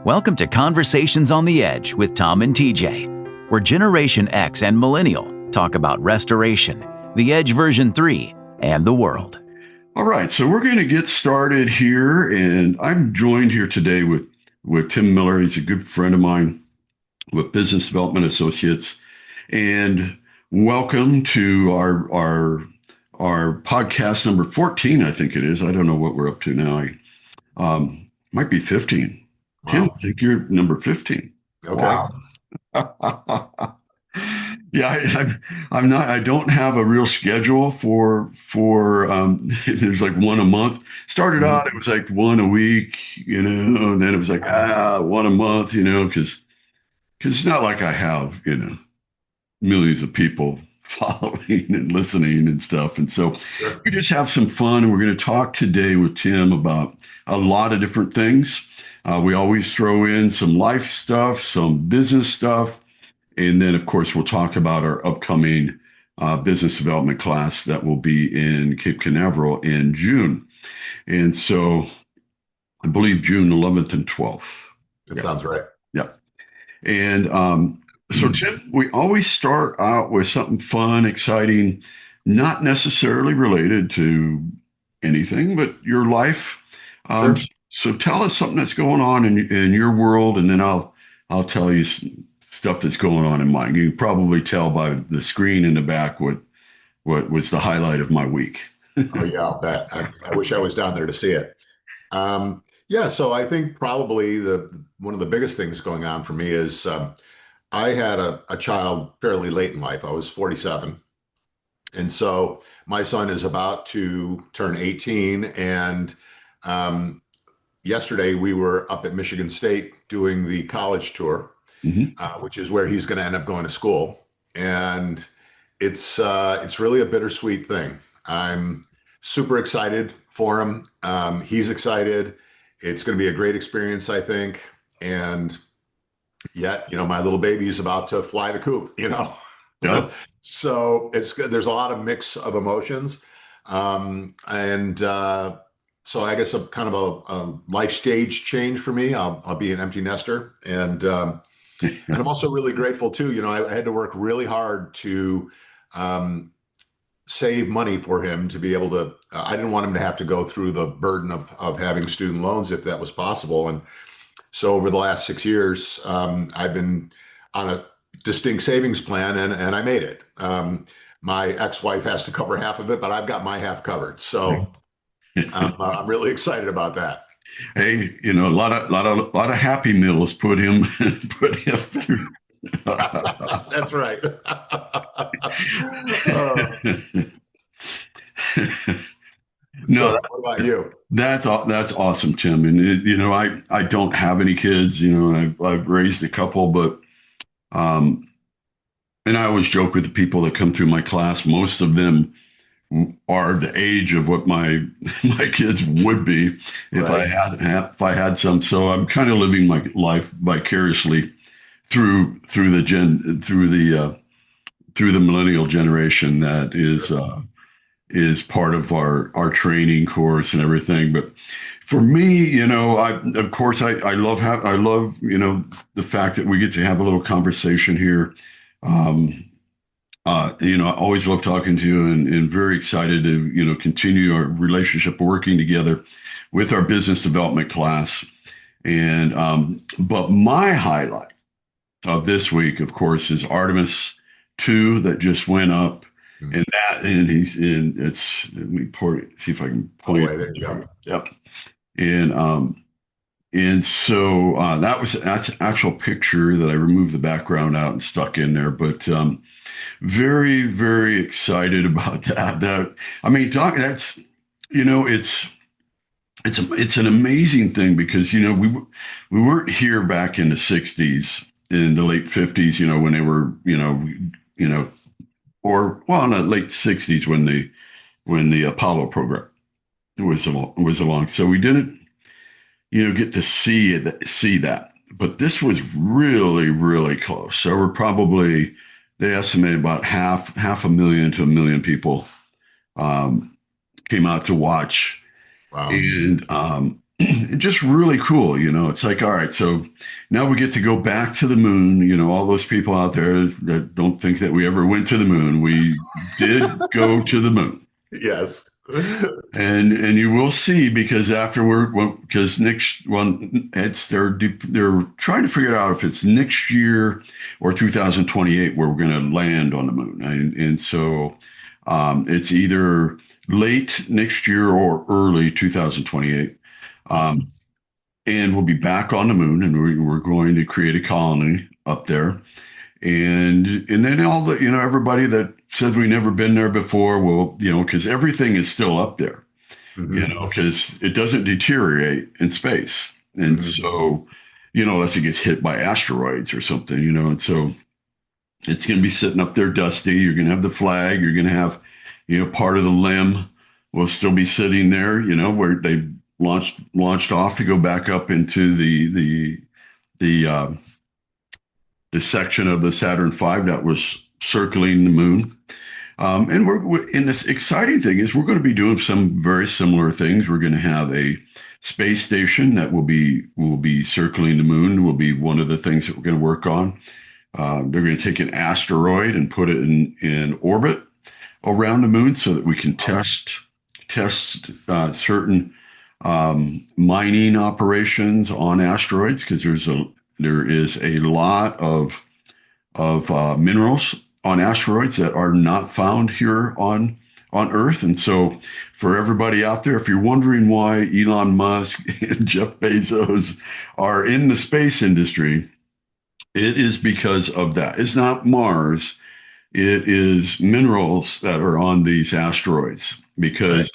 Welcome to Conversations on the Edge with Tom and TJ, where Generation X and Millennial talk about restoration, the Edge version 3, and the world. All right, so we're going to get started here, and I'm joined here today with Tim Miller. He's a good friend of mine with Business Development Associates, and welcome to our podcast number 14, I think it is. I don't know what we're up to now. Might be 15. Wow. Tim, I think you're number 15. Okay. Wow. Yeah, I'm not. I don't have a real schedule for. There's like one a month. Started out, it was like one a week, and then it was like one a month, because it's not like I have millions of people following and listening and stuff. And so we just have some fun, and we're going to talk today with Tim about a lot of different things. We always throw in some life stuff, some business stuff. And then, of course, we'll talk about our upcoming business development class that will be in Cape Canaveral in June. And so I believe June 11th and 12th. That sounds right. Yeah. And so, Tim, we always start out with something fun, exciting, not necessarily related to anything, but your life. Sure. So tell us something that's going on in your world, and then I'll tell you stuff that's going on in mine. You can probably tell by the screen in the back what was the highlight of my week. Oh yeah, I'll bet. I wish I was down there to see it. So I think probably one of the biggest things going on for me is I had a child fairly late in life. I was 47. And so my son is about to turn 18. And yesterday we were up at Michigan State doing the college tour. Which is where he's going to end up going to school. And it's really a bittersweet thing. I'm super excited for him. He's excited. It's going to be a great experience, I think. And yet, my little baby is about to fly the coop, Yeah. So there's a lot of mix of emotions. So I guess a kind of a life stage change for me. I'll be an empty nester, and I'm also really grateful too. I had to work really hard to save money for him to be able to. I didn't want him to have to go through the burden of having student loans if that was possible. And so over the last 6 years, I've been on a distinct savings plan, and I made it. My ex-wife has to cover half of it, but I've got my half covered. So I'm really excited about that. Hey, a lot of Happy Meals put him through. That's right. No, so what about you? That's awesome, Tim. And I don't have any kids. I've raised a couple, but and I always joke with the people that come through my class. Most of them are the age of what my kids would be if I had some. So I'm kind of living my life vicariously through the millennial generation that is part of our training course and everything. But for me, I love the fact that we get to have a little conversation here. I always love talking to you, and very excited to, continue our relationship working together with our business development class. And, but my highlight of this week, of course, is Artemis 2 that just went up. And let me see if I can point. There you go. Yep. And so that's an actual picture that I removed the background out and stuck in there. But very, very excited about that. That's it's an amazing thing because we weren't here back in the 60s, in the late 50s, when they were in the late 60s when the Apollo program was along. So we didn't get to see that. But this was really, really close. So we're probably, they estimated about half a million to 1 million people came out to watch. Wow. And just really cool. It's like, all right, so now we get to go back to the moon. All those people out there that don't think that we ever went to the moon, we did go to the moon. Yes. And you will see, because afterward, because next one, they're trying to figure out if it's next year or 2028 where we're going to land on the moon, and so it's either late next year or early 2028. And we'll be back on the moon, and we're going to create a colony up there. And then everybody that says we've never been there before will, because everything is still up there, because it doesn't deteriorate in space. And so, unless it gets hit by asteroids or something, and so it's going to be sitting up there dusty. You're going to have the flag. You're going to have, part of the limb will still be sitting there, where they launched off to go back up into the section of the Saturn V that was circling the moon. And this exciting thing is we're going to be doing some very similar things. We're going to have a space station that will be circling the moon, will be one of the things that we're going to work on. They're going to take an asteroid and put it in orbit around the moon so that we can test certain mining operations on asteroids, because there is a lot of minerals on asteroids that are not found here on Earth. And so for everybody out there, if you're wondering why Elon Musk and Jeff Bezos are in the space industry, it is because of that. It's not Mars. It is minerals that are on these asteroids, because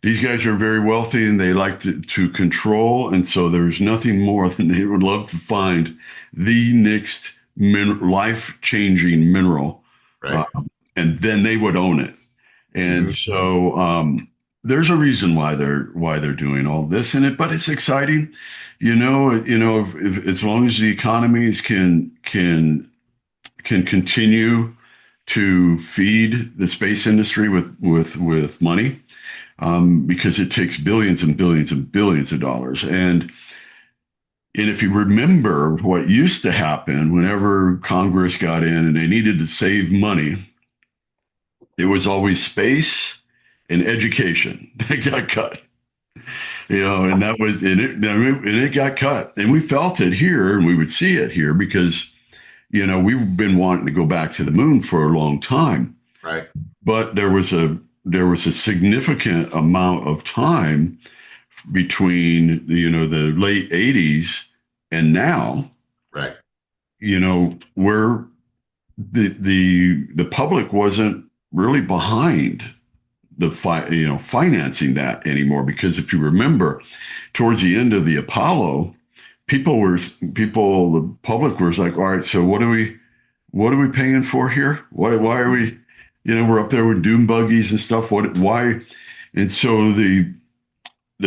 these guys are very wealthy and they like to control. And so there's nothing more than they would love to find the next life-changing mineral. Right. And then they would own it. And so there's a reason why they're doing all this in it, but it's exciting. If, as long as the economies can continue to feed the space industry with money, because it takes billions and billions and billions of dollars. And if you remember what used to happen whenever Congress got in and they needed to save money, it was always space and education that got cut. And that was and it got cut. And we felt it here, and we would see it here because, we've been wanting to go back to the moon for a long time. Right. But there was a significant amount of time between the late 80s and now, right, where the public wasn't really behind financing that anymore. Because if you remember, towards the end of the Apollo, the public was like, all right, so what are we paying for here? Why are we, we're up there with dune buggies and stuff. Why? And so the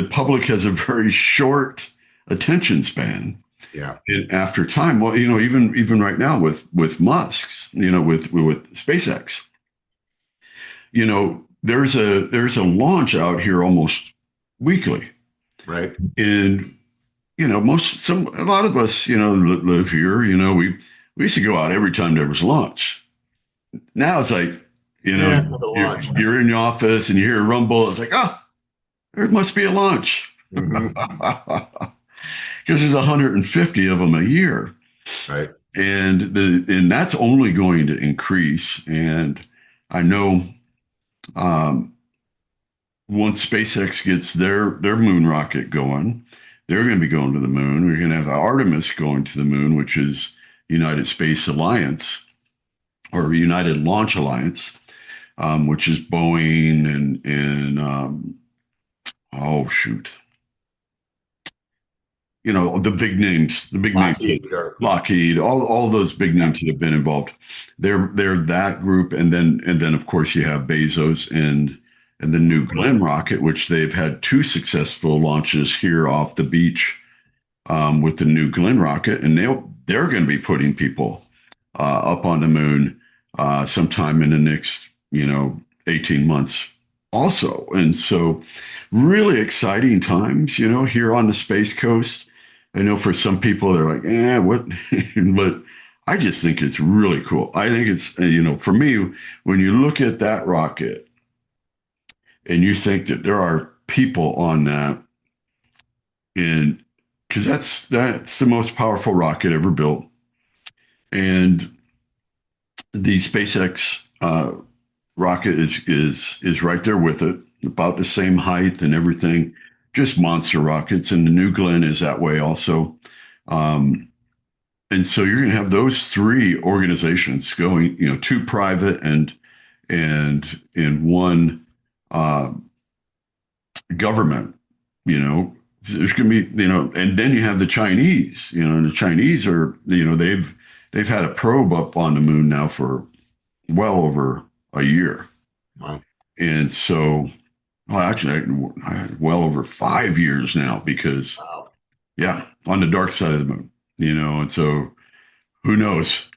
public has a very short attention span. Yeah. And after time, well, even right now with Musk's, with SpaceX, there's a launch out here almost weekly. Right. And a lot of us, live here. We used to go out every time there was launch. Now it's like, you're in the office and you hear a rumble. It's like, oh, there must be a launch. Because there's 150 of them a year. Right. And that's only going to increase. And I know once SpaceX gets their moon rocket going, they're going to be going to the moon. We're going to have Artemis going to the moon, which is United Space Alliance or United Launch Alliance, which is Boeing and the big names, Lockheed, all those big names that have been involved. They're that group, and then of course you have Bezos and the New Glenn rocket, which they've had 2 successful launches here off the beach with the New Glenn rocket, and they're going to be putting people up on the moon sometime in the next 18 months also. And so really exciting times, here on the Space Coast. I know for some people they're like, what? But I just think it's really cool. I think it's, for me, when you look at that rocket and you think that there are people on that, and because that's the most powerful rocket ever built. And the SpaceX rocket is right there with it, about the same height and everything, just monster rockets. And the New Glenn is that way also. And so you're going to have those three organizations going, two private and one government. There's going to be, and then you have the Chinese. And the Chinese are, they've had a probe up on the moon now for well over a year. Wow. And so, well, actually, well over 5 years now, because, Wow. yeah, on the dark side of the moon, and so who knows?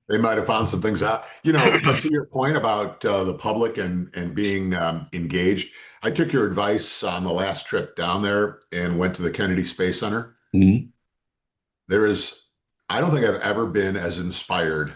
They might have found some things out. To your point about the public and being engaged, I took your advice on the last trip down there and went to the Kennedy Space Center. Mm-hmm. I don't think I've ever been as inspired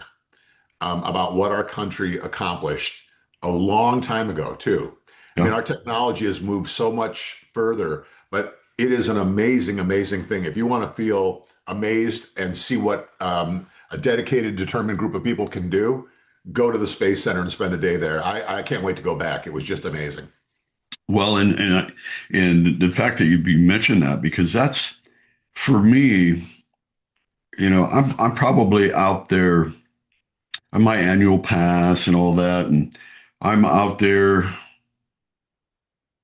about what our country accomplished a long time ago, too. Yeah. I mean, our technology has moved so much further, but it is an amazing, amazing thing. If you want to feel amazed and see what a dedicated, determined group of people can do, go to the Space Center and spend a day there. I can't wait to go back. It was just amazing. Well, and the fact that you mentioned that, because that's, for me, I'm probably out there on my annual pass and all that, and I'm out there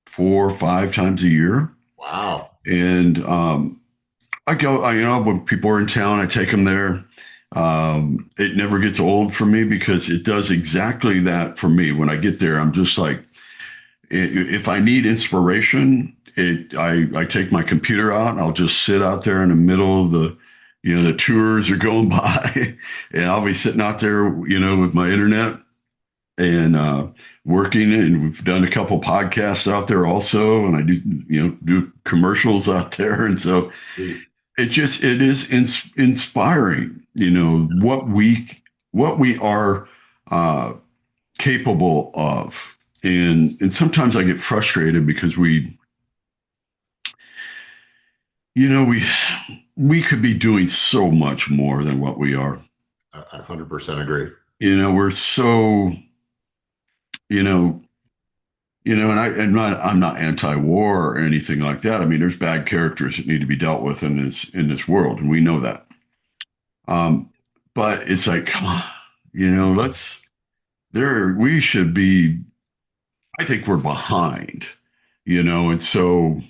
4 or 5 times a year. Wow. And I go, when people are in town, I take them there. It never gets old for me, because it does exactly that for me. When I get there, I'm just like, if I need inspiration, I take my computer out and I'll just sit out there in the middle of the tours are going by, and I'll be sitting out there, with my internet and working. And we've done a couple podcasts out there also, and I do commercials out there. And so it is inspiring, what we are capable of. And sometimes I get frustrated because we could be doing so much more than what we are. 100% agree. We're so, and I'm not anti-war or anything like that. I mean, there's bad characters that need to be dealt with in this world, and we know that. But it's like, come on, we should be. I think we're behind, and so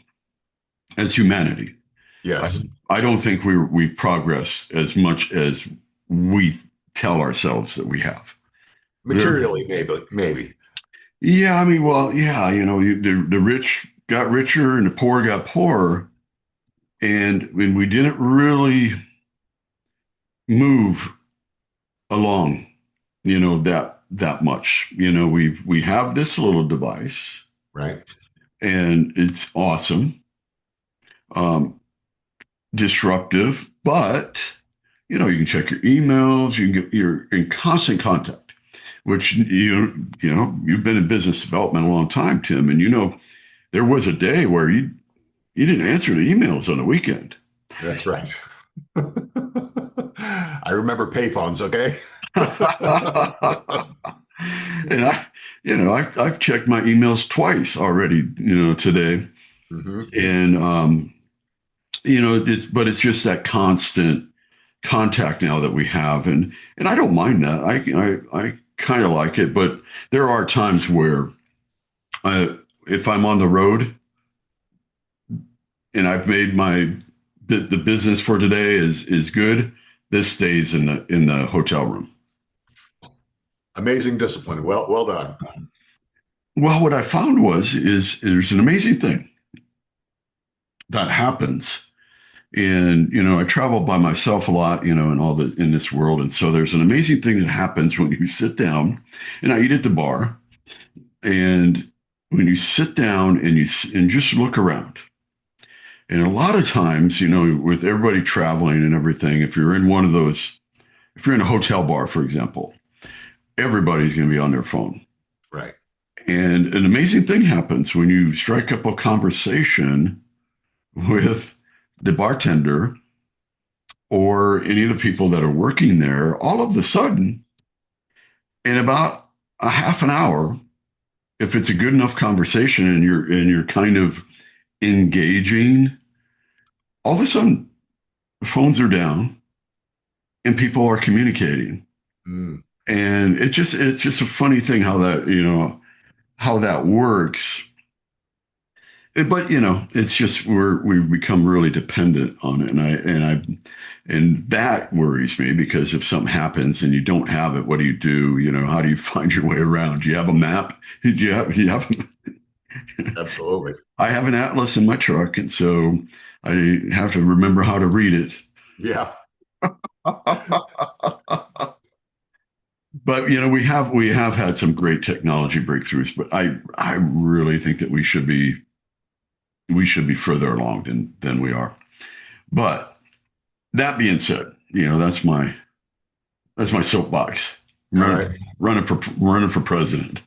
as humanity, yes, I don't think we've progressed as much as we tell ourselves that we have. Materially, maybe. Yeah, I mean, well, yeah, the rich got richer and the poor got poorer, and when we didn't really move along, that much. We have this little device, right, and it's awesome, disruptive, but you can check your emails, you're in constant contact, which you've been in business development a long time, Tim, and there was a day where you didn't answer the emails on the weekend. That's right. I remember payphones, okay? And I've checked my emails twice already, today. Mm-hmm. And but it's just that constant contact now that we have, and I don't mind that. I kind of like it, but there are times where if I'm on the road and I've made the business for today is good, this stays in the hotel room. Amazing discipline. Well done. Well, what I found is there's an amazing thing that happens. And, I travel by myself a lot, and in this world. And so there's an amazing thing that happens when you sit down, and I eat at the bar, and when you sit down and and just look around, and a lot of times, with everybody traveling and everything, if you're in one of those, if you're in a hotel bar, for example, everybody's going to be on their phone. Right. And an amazing thing happens when you strike up a conversation with the bartender or any of the people that are working there. All of a sudden, in about a half an hour, if it's a good enough conversation and you're kind of engaging, all of a sudden the phones are down and people are communicating. Mm. And it's just a funny thing how that works. But it's just we've become really dependent on it, and that worries me, because if something happens and you don't have it, what do you do? How do you find your way around? Do you have a map? Do you have Absolutely. I have an atlas in my truck, and so I have to remember how to read it. Yeah. But we have had some great technology breakthroughs, but I really think that we should be further along than we are. But that being said, that's my soapbox. Running for president.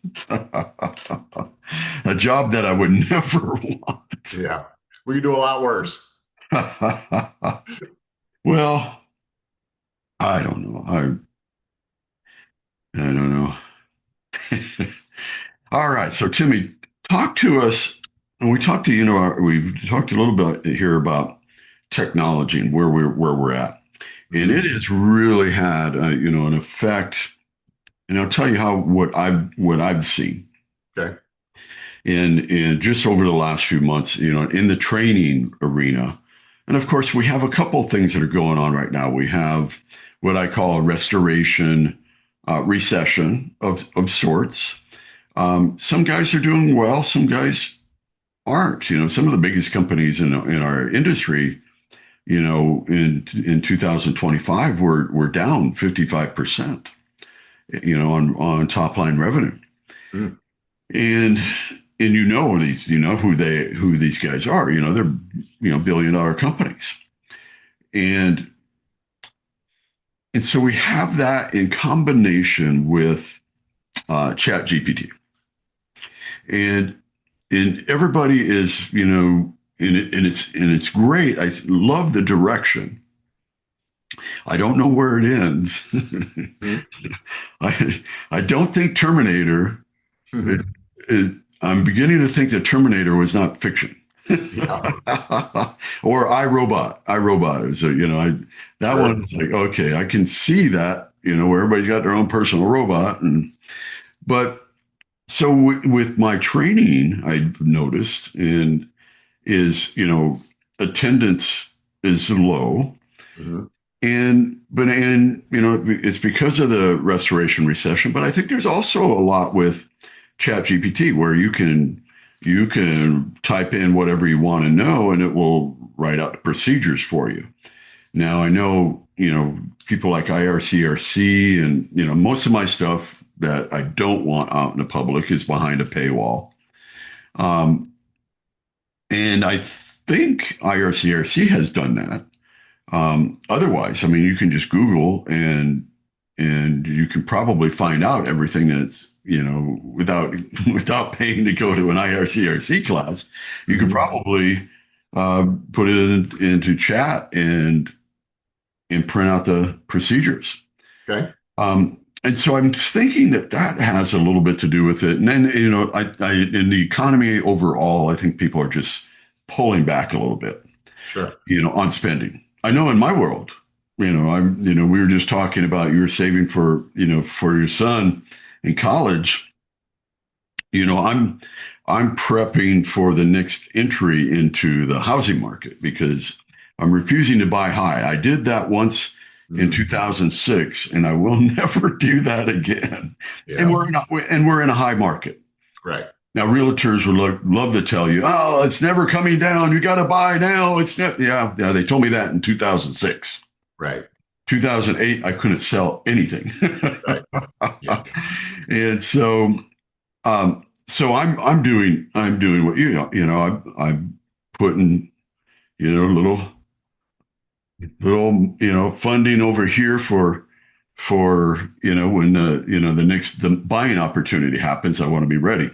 A job that I would never want. Yeah. We could do a lot worse. Well, I don't know. I don't know. All right. So Timmy, talk to us. And we talked to, we've talked a little bit here about technology and where we're at. And it has really had, an effect. And I'll tell you what I've seen. Okay. In just over the last few months, in the training arena. And of course, we have a couple of things that are going on right now. We have what I call a restoration recession of sorts. Some guys are doing well, some guys aren't. Some of the biggest companies in our industry, in 2025 were down 55%, on top line revenue. Mm. And who these guys are. They're $1 billion companies. And so we have that in combination with Chat GPT. And everybody is, and it's great. I love the direction. I don't know where it ends. Mm-hmm. I don't think Terminator is. I'm beginning to think that Terminator was not fiction. Or iRobot. iRobot is that sure. One is like, okay, I can see that, where everybody's got their own personal robot. But so with my training, I've noticed is attendance is low. Mm-hmm. It's because of the restoration recession, but I think there's also a lot with Chat GPT where you can type in whatever you want to know and it will write out the procedures for you. Now I know, people like IRCRC and, most of my stuff that I don't want out in the public is behind a paywall. And I think IRCRC has done that. Otherwise, you can just Google and you can probably find out everything that's, without paying to go to an IRCRC class. You could probably put it into chat and print out the procedures. Okay. And so I'm thinking that has a little bit to do with it. And then, I in the economy overall, I think people are just pulling back a little bit. Sure. On spending. I know in my world, we were just talking about you were saving for your son in college. I'm prepping for the next entry into the housing market because I'm refusing to buy high. I did that once in 2006, and I will never do that again. Yeah. And we're in a high market. Right. Now, realtors would love to tell you, oh, it's never coming down. You got to buy now. It's not. Yeah. They told me that in 2006. Right. 2008, I couldn't sell anything. Right. Yeah. And so, So I'm doing what I'm putting little funding over here for when the buying opportunity happens. I want to be ready.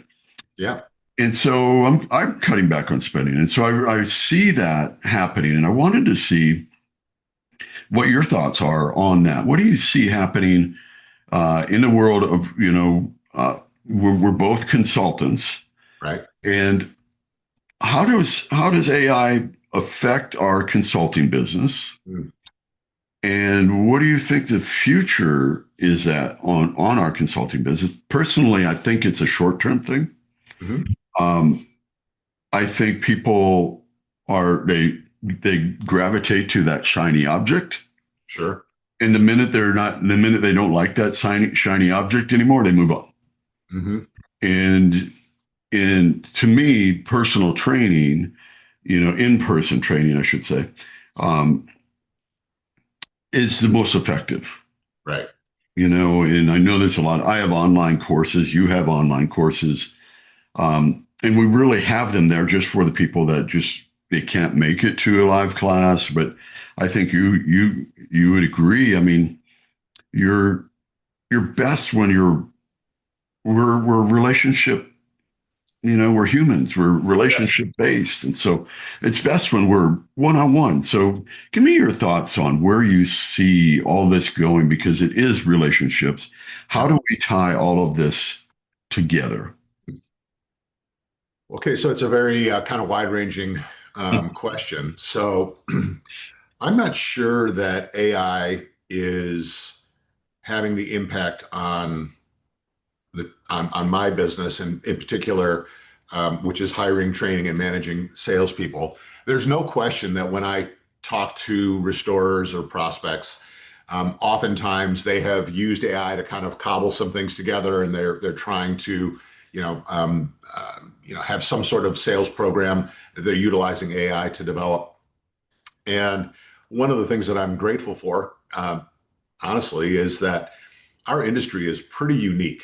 Yeah. And so I'm cutting back on spending. And so I see that happening. And I wanted to see what your thoughts are on that. What do you see happening in the world of, we're both consultants. Right. And how does AI affect our consulting business? Mm. And what do you think the future is at on our consulting business? Personally, I think it's a short-term thing. Hmm. Um, I think people they gravitate to that shiny object. Sure. And the minute they don't like that shiny object anymore, they move on. Hmm. And to me, personal training, in-person training, I should say, um, is the most effective. Right. And I know there's I have online courses, you have online courses, and we really have them there just for the people that they can't make it to a live class. But I think you would agree. I mean, you're best when we're relationship. We're humans. We're Yes. relationship based, and so it's best when we're one on one. So, give me your thoughts on where you see all this going, because it is relationships. How Yeah. do we tie all of this together? Okay. So it's a very kind of wide-ranging question. So I'm not sure that AI is having the impact on on my business, and in particular, which is hiring, training, and managing salespeople. There's no question that when I talk to restorers or prospects, oftentimes they have used AI to kind of cobble some things together, and they're trying to, have some sort of sales program that they're utilizing AI to develop. And one of the things that I'm grateful for, honestly, is that our industry is pretty unique.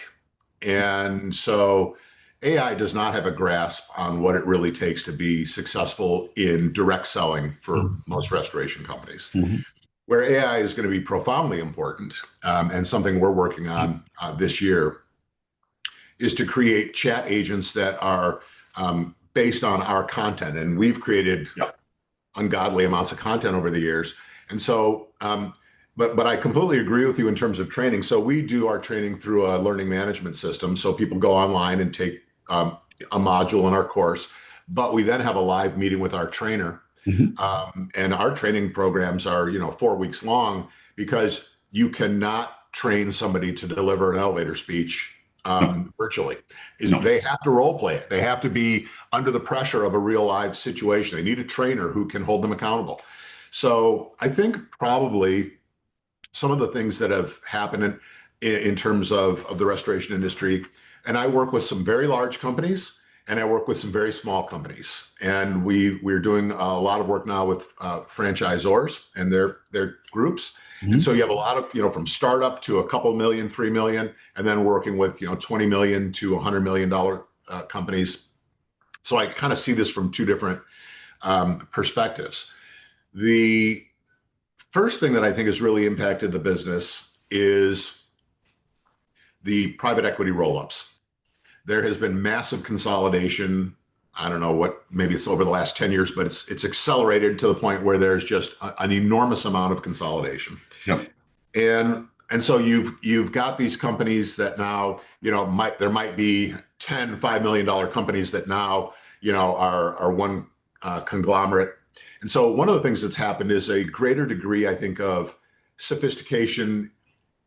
And so AI does not have a grasp on what it really takes to be successful in direct selling for most restoration companies. Mhm. Where AI is going to be profoundly important, and something we're working on this year, is to create chat agents that are based on our content. And we've created Yep. ungodly amounts of content over the years. And so, but I completely agree with you in terms of training. So we do our training through a learning management system. So people go online and take a module in our course, but we then have a live meeting with our trainer. Mhm. And our training programs are, 4 weeks long, because you cannot train somebody to deliver an elevator speech No, virtually. no, They have to role play it. They have to be under the pressure of a real live situation. They need a trainer who can hold them accountable. So I think probably some of the things that have happened in terms of the restoration industry, and I work with some very large companies, and I work with some very small companies, and we're doing a lot of work now with franchisors and their groups. And Mhm. so you have a lot of, from startup to a couple million, 3 million, and then working with 20 million to $100 million companies. So I kind of see this from two different perspectives. The first thing that I think has really impacted the business is the private equity roll-ups. There has been massive consolidation. I don't know what, maybe it's over the last 10 years, but it's accelerated to the point where there's just an enormous amount of consolidation. Yep. And so you've got these companies that now, there might be 10 $5 million companies that now, are one conglomerate. And so one of the things that's happened is a greater degree, I think, of sophistication,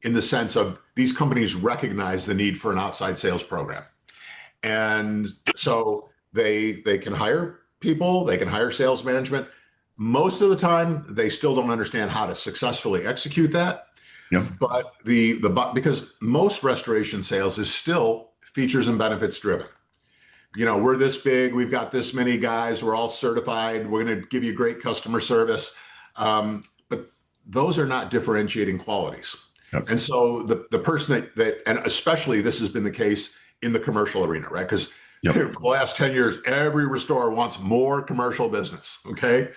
in the sense of these companies recognize the need for an outside sales program. And so they can hire people, they can hire sales management. Most of the time, they still don't understand how to successfully execute that. Yep. But because most restoration sales is still features and benefits driven. We're this big, we've got this many guys, we're all certified, we're going to give you great customer service. But those are not differentiating qualities. Yep. And so the person that, and especially this has been the case in the commercial arena, right? Because Yep. for the last 10 years, every restorer wants more commercial business. Okay.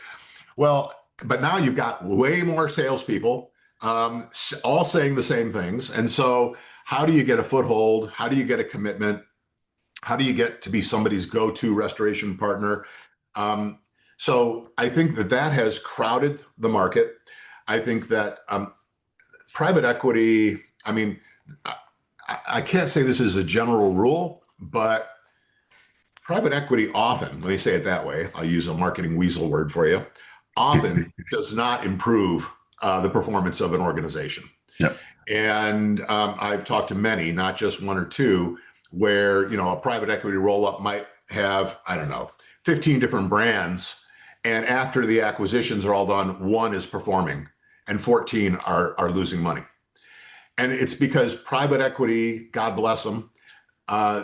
Well, but now you've got way more salespeople, all saying the same things. And so how do you get a foothold? How do you get a commitment? How do you get to be somebody's go-to restoration partner? So I think that has crowded the market. I think that private equity, I mean, I can't say this is a general rule, but private equity often, let me say it that way, I'll use a marketing weasel word for you, often does not improve the performance of an organization. Yep. And I've talked to many, not just one or two, where, you know, a private equity roll-up might have, I don't know, 15 different brands. And after the acquisitions are all done, one is performing and 14 are losing money. And it's because private equity, God bless them,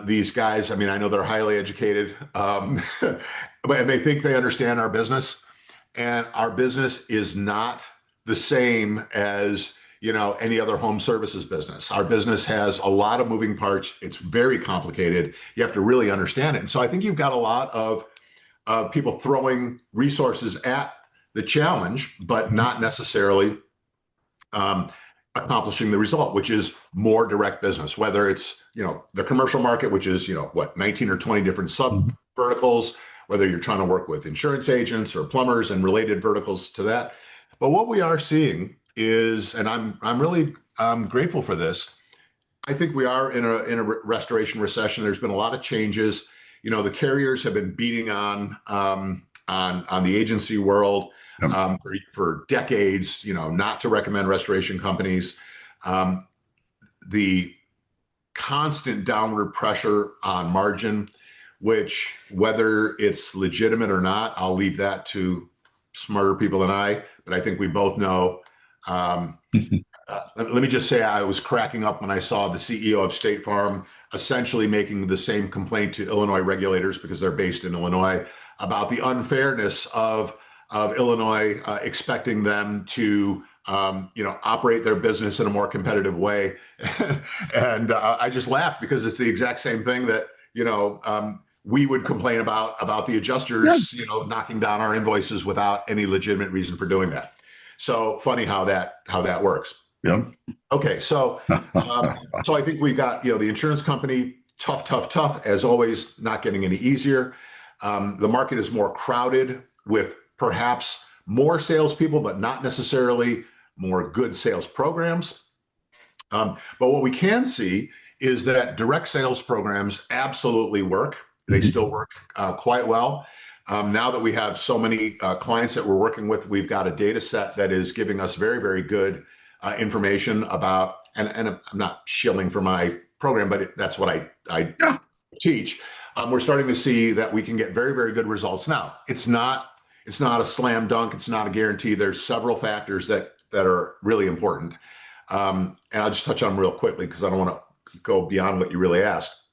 these guys, I mean, I know they're highly educated, but they think they understand our business. And our business is not the same as, you know, any other home services business. Our business has a lot of moving parts. It's very complicated. You have to really understand it. And so I think you've got a lot of people throwing resources at the challenge, but not necessarily accomplishing the result, which is more direct business, whether it's, you know, the commercial market, which is, you know, what, 19 or 20 different sub verticals, whether you're trying to work with insurance agents or plumbers and related verticals to that. But what we are seeing is, and I'm really grateful for this, I think we are in a restoration recession. There's been a lot of changes. You know, the carriers have been beating on the agency world for decades, you know, not to recommend restoration companies. The constant downward pressure on margin, which whether it's legitimate or not, I'll leave that to smarter people than I, but I think we both know. Let me just say, I was cracking up when I saw the CEO of State Farm essentially making the same complaint to Illinois regulators, because they're based in Illinois, about the unfairness of Illinois expecting them to you know, operate their business in a more competitive way. And I just laughed because it's the exact same thing that, you know, we would complain about the adjusters, you know, knocking down our invoices without any legitimate reason for doing that. So funny how that works. Yeah. Okay. So so I think we've got, you know, the insurance company, tough, as always, not getting any easier. The market is more crowded with perhaps more salespeople, but not necessarily more good sales programs. But what we can see is that direct sales programs absolutely work. They still work quite well. Now that we have so many clients that we're working with, we've got a data set that is giving us very, very good information about, and I'm not shilling for my program, but that's what I teach. We're starting to see that we can get very, very good results. Now, it's not a slam dunk. It's not a guarantee. There's several factors that are really important. And I'll just touch on them real quickly because I don't want to go beyond what you really asked.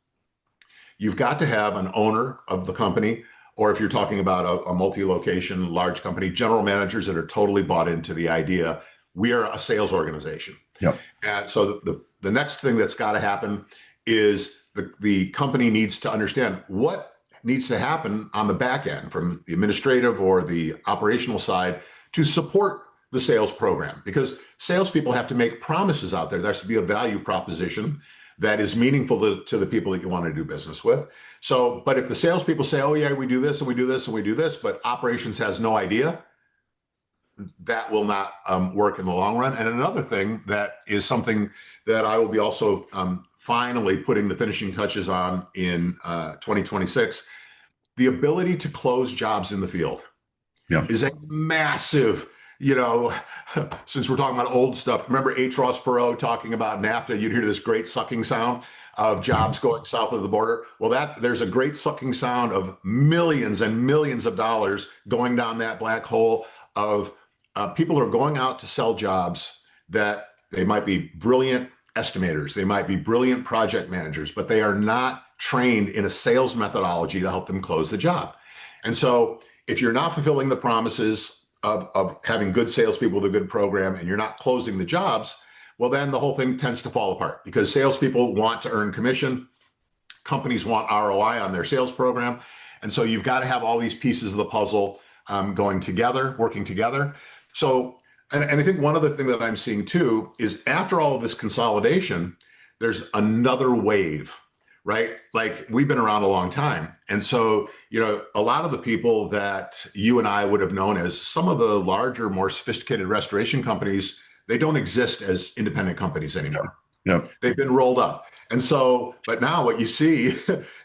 You've got to have an owner of the company, or if you're talking about a multi-location large company, general managers that are totally bought into the idea, we are a sales organization. Yep. And so the next thing that's got to happen is the company needs to understand what needs to happen on the back end from the administrative or the operational side to support the sales program, because salespeople have to make promises out there. There has to be a value proposition that is meaningful to the people that you want to do business with. So, but if the salespeople say, oh yeah, we do this and we do this and we do this, but operations has no idea, that will not work in the long run. And another thing that is something that I will be also finally putting the finishing touches on in 2026, the ability to close jobs in the field is a massive, you know, since we're talking about old stuff, remember H. Ross Perot talking about NAFTA, you'd hear this great sucking sound of jobs going south of the border. Well, there's a great sucking sound of millions and millions of dollars going down that black hole of people who are going out to sell jobs that they might be brilliant estimators, they might be brilliant project managers, but they are not trained in a sales methodology to help them close the job. And so if you're not fulfilling the promises of having good salespeople with a good program and you're not closing the jobs, well, then the whole thing tends to fall apart because salespeople want to earn commission. companies want ROI on their sales program. And so you've got to have all these pieces of the puzzle going together, working together. So, and I think one other thing that I'm seeing too is after all of this consolidation, there's another wave, right? Like we've been around a long time. And so, a lot of the people that you and I would have known as some of the larger, more sophisticated restoration companies, they don't exist as independent companies anymore. Yep. They've been rolled up. And so, but now what you see,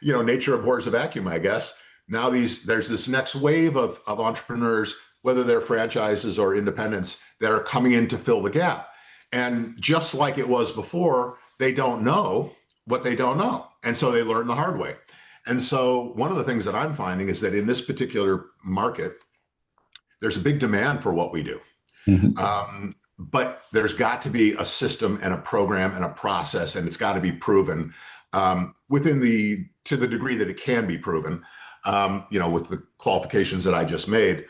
nature abhors a vacuum, I guess. Now there's this next wave of entrepreneurs, whether they're franchises or independents, that are coming in to fill the gap. And just like it was before, they don't know what they don't know. And so they learn the hard way. And so one of the things that I'm finding is that in this particular market, there's a big demand for what we do. Mm-hmm. But there's got to be a system and a program and a process, and it's got to be proven to the degree that it can be proven, with the qualifications that I just made.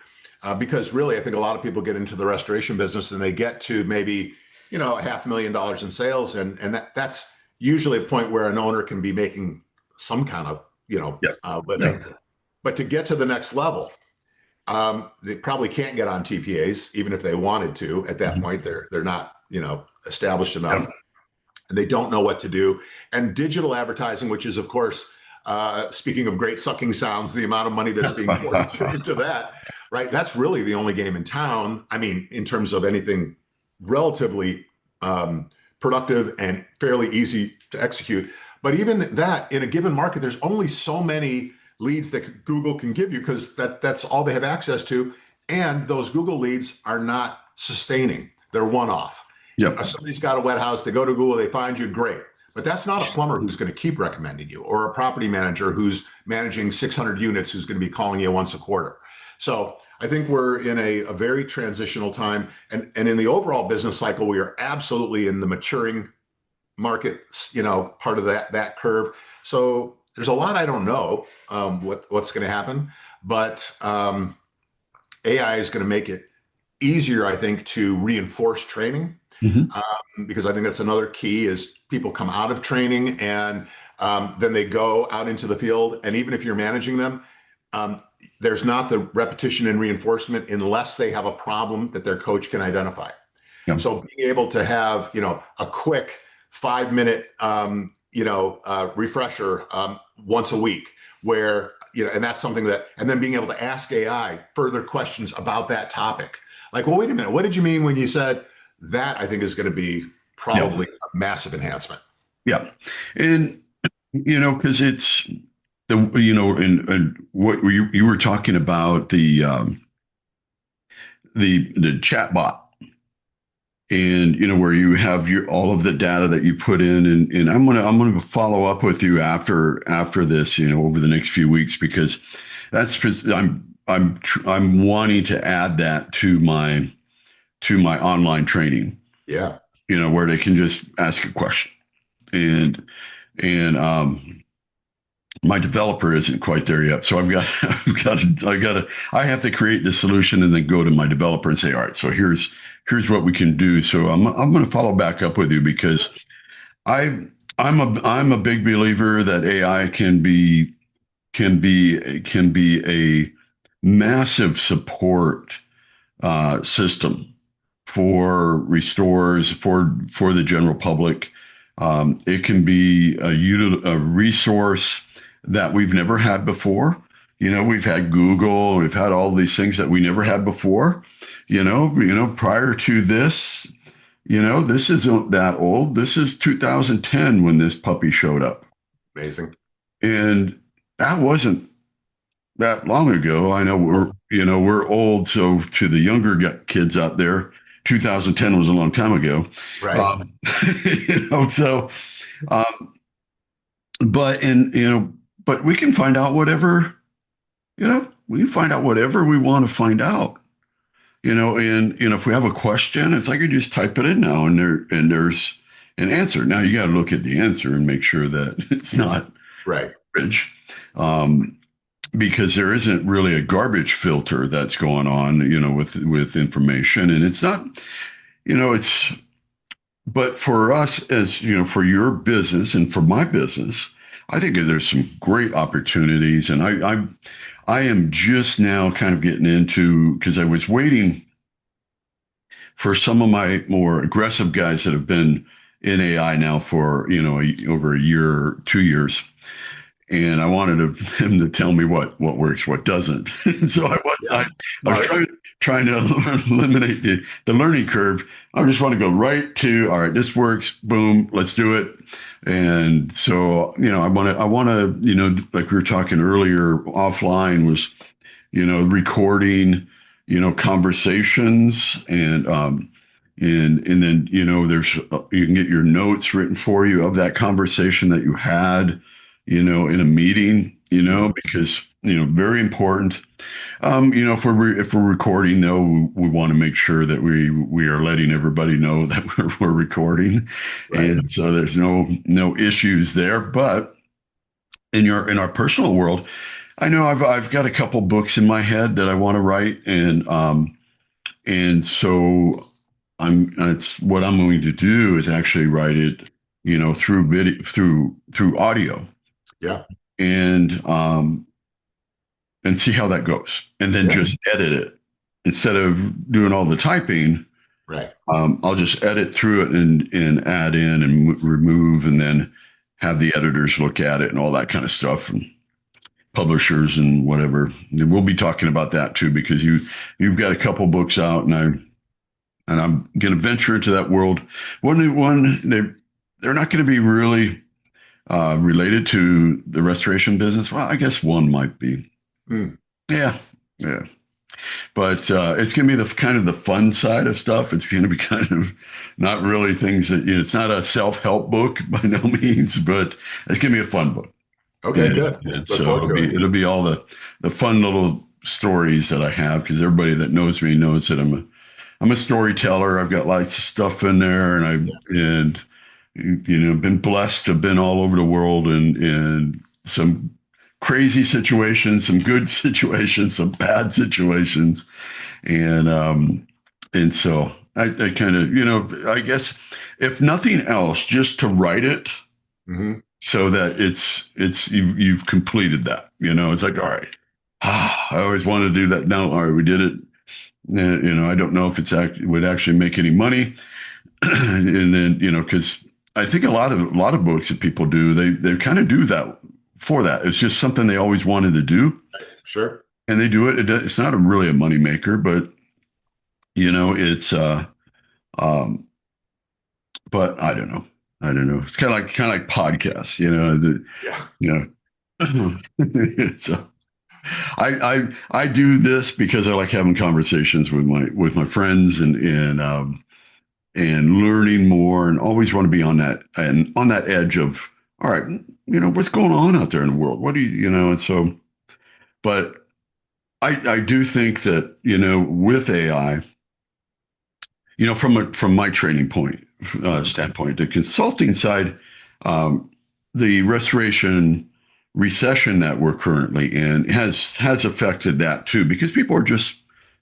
Because really, I think a lot of people get into the restoration business and they get to maybe, $500,000 in sales. And that's usually a point where an owner can be making some kind of, living. But to get to the next level, they probably can't get on TPAs, even if they wanted to. At that point, they're not, established enough. And they don't know what to do. And digital advertising, which is, of course, speaking of great sucking sounds, the amount of money that's being poured into that, right? That's really the only game in town. I mean, in terms of anything relatively productive and fairly easy to execute. But even that, in a given market, there's only so many leads that Google can give you because that's all they have access to. And those Google leads are not sustaining. They're one-off. Yep. Somebody's got a wet house, they go to Google, they find you, great. But that's not a plumber who's going to keep recommending you, or a property manager who's managing 600 units who's going to be calling you once a quarter. So I think we're in a very transitional time. And in the overall business cycle, we are absolutely in the maturing market, part of that curve. So there's a lot I don't know what's going to happen, but AI is going to make it easier, I think, to reinforce training. Mm-hmm. Because I think that's another key is people come out of training and then they go out into the field. And even if you're managing them, there's not the repetition and reinforcement unless they have a problem that their coach can identify. Yeah. So being able to have, a quick 5-minute, refresher once a week where, and that's something that, and then being able to ask AI further questions about that topic. Like, well, wait a minute, what did you mean when you said that? I think is going to be probably a massive enhancement. Yeah. And, because it's and what you were talking about the chat bot and, where you have all of the data that you put in and I'm going to follow up with you after this, over the next few weeks, because I'm wanting to add that to my online training. Yeah. Where they can just ask a question and my developer isn't quite there yet. So I have to create the solution and then go to my developer and say, all right, so here's what we can do. So I'm going to follow back up with you because I'm a big believer that AI can be a massive support system for restorers, for the general public. It can be a resource that we've never had before. We've had Google, we've had all these things that we never had before. Prior to this, this isn't that old. This is 2010 when this puppy showed up. Amazing. And that wasn't that long ago. I know we're old. So to the younger kids out there, 2010 was a long time ago. Right. But we can find out whatever, we want to find out, and if we have a question, it's like you just type it in now and there's an answer. Now you got to look at the answer and make sure that it's not right. garbage, because there isn't really a garbage filter that's going on, with information, and it's not, but for us as, for your business and for my business, I think there's some great opportunities, and I am just now kind of getting into, because I was waiting for some of my more aggressive guys that have been in AI now for over a year, 2 years, and I wanted him to tell me what works, what doesn't. So I was trying to eliminate the learning curve. I just want to go right to, all right, this works, boom, let's do it. And so, I want to, like we were talking earlier offline, was, recording, conversations, and then, there's, you can get your notes written for you of that conversation that you had, in a meeting, because, very important. If we're recording, though, we want to make sure that we are letting everybody know that we're recording, right. And so there's no issues there. But in our personal world, I know I've got a couple books in my head that I want to write, and so it's what I'm going to do is actually write it, through video, through audio. Yeah. And see how that goes, and then just edit it instead of doing all the typing. Right. I'll just edit through it and add in and remove, and then have the editors look at it and all that kind of stuff, and publishers and whatever. And we'll be talking about that too, because you've got a couple books out, and I'm going to venture into that world. They're not going to be really related to the restoration business. Well, I guess one might be. Yeah. But it's going to be the kind of the fun side of stuff. It's going to be kind of not really things that, it's not a self-help book by no means, but it's going to be a fun book. Okay, good. And so it'll be all the fun little stories that I have, because everybody that knows me knows that I'm a storyteller. I've got lots of stuff in there, and been blessed to have been all over the world, and some crazy situations, some good situations, some bad situations. And so I kind of, I guess if nothing else, just to write it, so that you've completed that, it's like, all right, I always wanted to do that. Now, all right, we did it. I don't know if it would actually make any money. And then, because I think a lot of books that people do, they kind of do that for that. It's just something they always wanted to do. Sure. And they do it. It's not really a money maker, but it's but I don't know. It's kind of like podcasts, So I do this because I like having conversations with my friends, and learning more, and always want to be on that edge of, all right, what's going on out there in the world? What do and so, but I do think that, with AI, from my training standpoint, the consulting side, the restoration recession that we're currently in has affected that too, because people are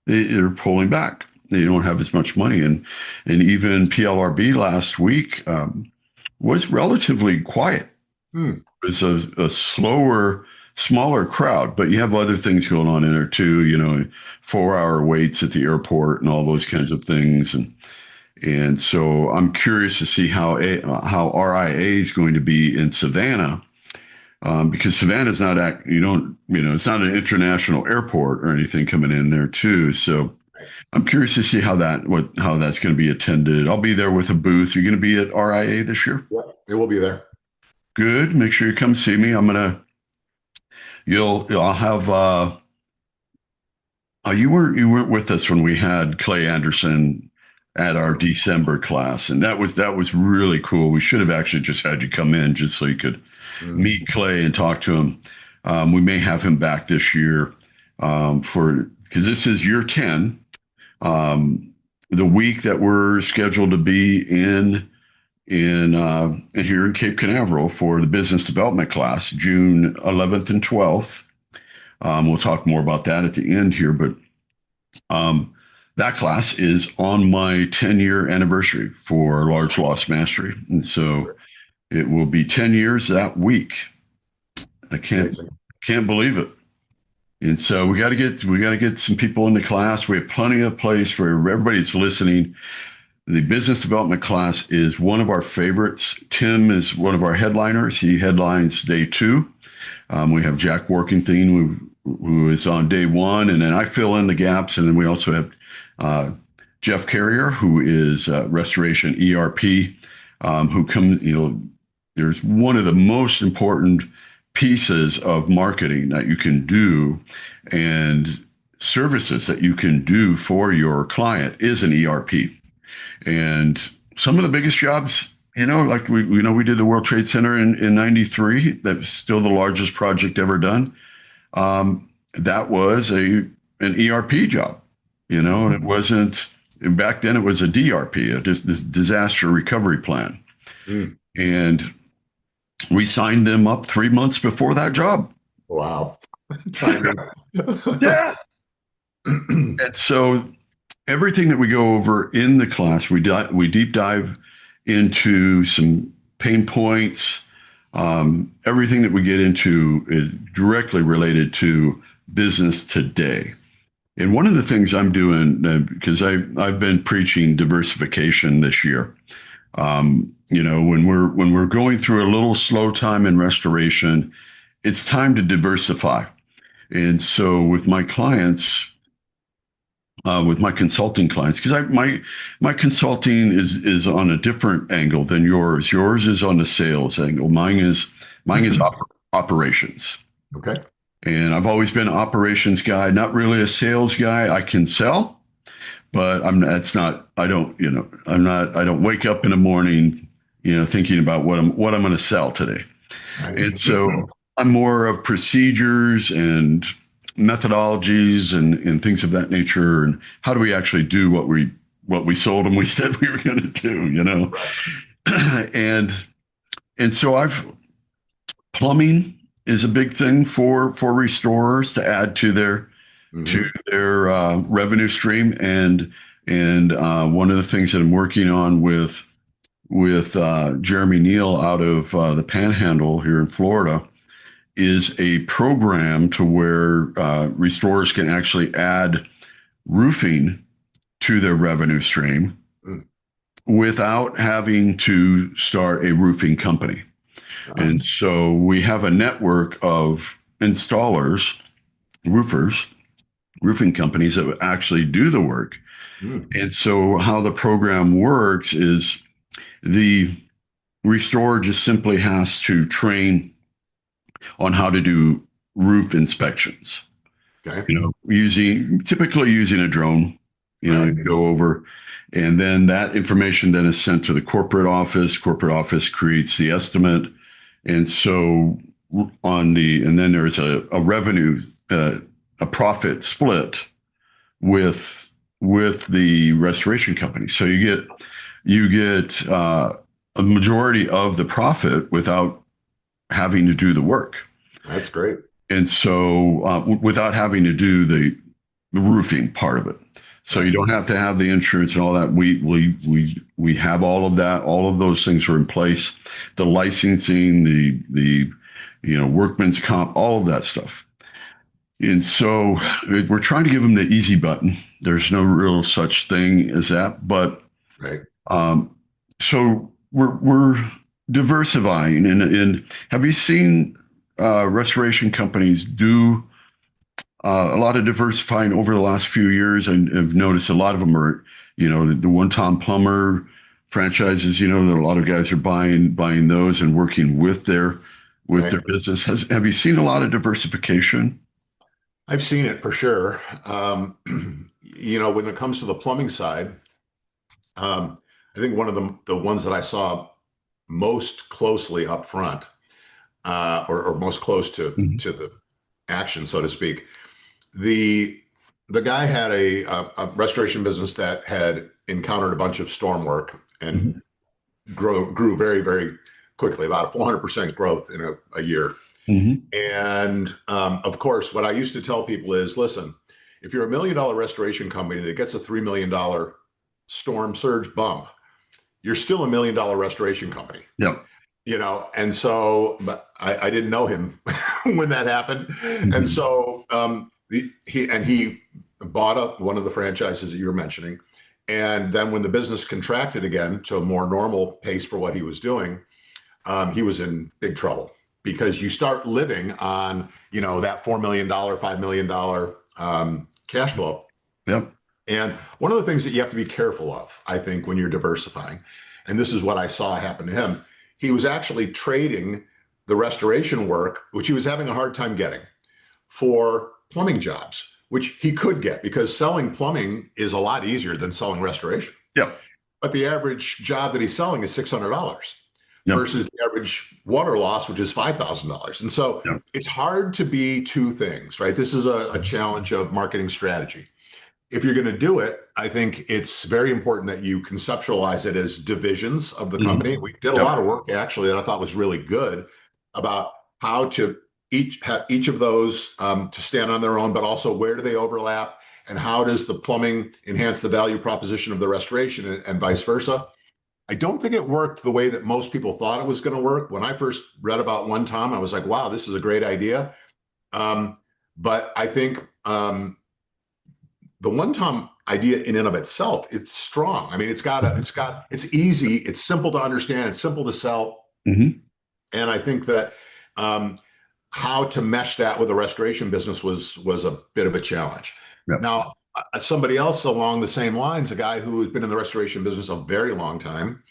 they're pulling back. They don't have as much money, and even PLRB last week was relatively quiet. It was a slower, smaller crowd, but you have other things going on in there too. 4-hour waits at the airport and all those kinds of things, and so I'm curious to see how RIA is going to be in Savannah, because Savannah's not it's not an international airport or anything coming in there too. So I'm curious to see how that's going to be attended. I'll be there with a booth. You're going to be at RIA this year? Yeah, it will be there. Good. Make sure you come see me. I'll have, you weren't with us when we had Clay Anderson at our December class, and that was really cool. We should have actually just had you come in just so you could meet Clay and talk to him. We may have him back this year, because this is year 10. The week that we're scheduled to be in here in Cape Canaveral for the business development class, June 11th and 12th. We'll talk more about that at the end here, but that class is on my 10-year anniversary for Large Loss Mastery. And so it will be 10 years that week. I can't Amazing. can't believe it. And so we got to get some people in the class. We have plenty of place for everybody that's listening. The business development class is one of our favorites. Tim is one of our headliners. He headlines day two. We have Jack Workington, who is on day one, and then I fill in the gaps. And then we also have Jeff Carrier, who is Restoration ERP, who comes, there's one of the most important pieces of marketing that you can do and services that you can do for your client is an ERP. And some of the biggest jobs, like we did the World Trade Center in 93. That was still the largest project ever done. That was an ERP job, and it wasn't, back then it was a DRP, this disaster recovery plan. And we signed them up 3 months before that job. Wow. Timing. Yeah. And so everything that we go over in the class, we deep dive into some pain points. Everything that we get into is directly related to business today. And one of the things I'm doing, because I've been preaching diversification this year, when we're going through a little slow time in restoration, it's time to diversify. And so with my clients, with my consulting clients, because my consulting is on a different angle than yours. Yours is on the sales angle. Mine is operations. Okay. And I've always been an operations guy, not really a sales guy. I can sell, but I don't wake up in the morning, thinking about what I'm going to sell today. Right. And so I'm more of procedures and methodologies and things of that nature. And how do we actually do what we sold them? We said we were going to do, and so plumbing is a big thing for restorers to add to their revenue stream. And one of the things that I'm working on with Jeremy Neal out of the Panhandle here in Florida is a program to where restorers can actually add roofing to their revenue stream without having to start a roofing company. And so we have a network of installers, roofers, roofing companies that actually do the work. And so how the program works is the restorer just simply has to train on how to do roof inspections. Okay. Typically using a drone, right. Go over, and then that information then is sent to the corporate office. Corporate office creates the estimate. And so and then there's a revenue, a profit split with the restoration company. So you get a majority of the profit without having to do the work. That's great. And so without having to do the roofing part of it. So you don't have to have the insurance and all that. We have all of that. All of those things are in place. The licensing, the workman's comp, all of that stuff. And so we're trying to give them the easy button. There's no real such thing as that. But right. So we're diversifying. And have you seen restoration companies do a lot of diversifying over the last few years? And I've noticed a lot of them are, the One Tom Plumber franchises, there are a lot of guys are buying those and working with their business. Have you seen a lot of diversification? I've seen it for sure. When it comes to the plumbing side, I think one of the ones that I saw most closely up front, or most close to the action, so to speak, the guy had a restoration business that had encountered a bunch of storm work and grew very, very quickly, about a 400% growth in a year. And of course, what I used to tell people is, listen, if you're $1 million restoration company that gets a $3 million storm surge bump, you're still $1 million restoration company. Yep. And so, but I didn't know him when that happened. And so he bought up one of the franchises that you were mentioning. And then when the business contracted again to a more normal pace for what he was doing, he was in big trouble, because you start living on, that $4 million, $5 million cash flow. Yep. And one of the things that you have to be careful of, I think, when you're diversifying, and this is what I saw happen to him, he was actually trading the restoration work, which he was having a hard time getting, for plumbing jobs, which he could get, because selling plumbing is a lot easier than selling restoration. Yep. But the average job that he's selling is $600 Yep. versus the average water loss, which is $5,000. And so it's hard to be two things, right? This is a challenge of marketing strategy. If you're going to do it, I think it's very important that you conceptualize it as divisions of the company. We did a lot of work, actually, that I thought was really good about how to each of those to stand on their own, but also where do they overlap, and how does the plumbing enhance the value proposition of the restoration, and vice versa. I don't think it worked the way that most people thought it was going to work. When I first read about One Tom, I was like, wow, this is a great idea. But I think the One Tom idea in and of itself, it's strong. I mean, it's easy, it's simple to understand, it's simple to sell. And I think that how to mesh that with the restoration business was a bit of a challenge. Yep. Now, somebody else along the same lines, a guy who has been in the restoration business a very long time,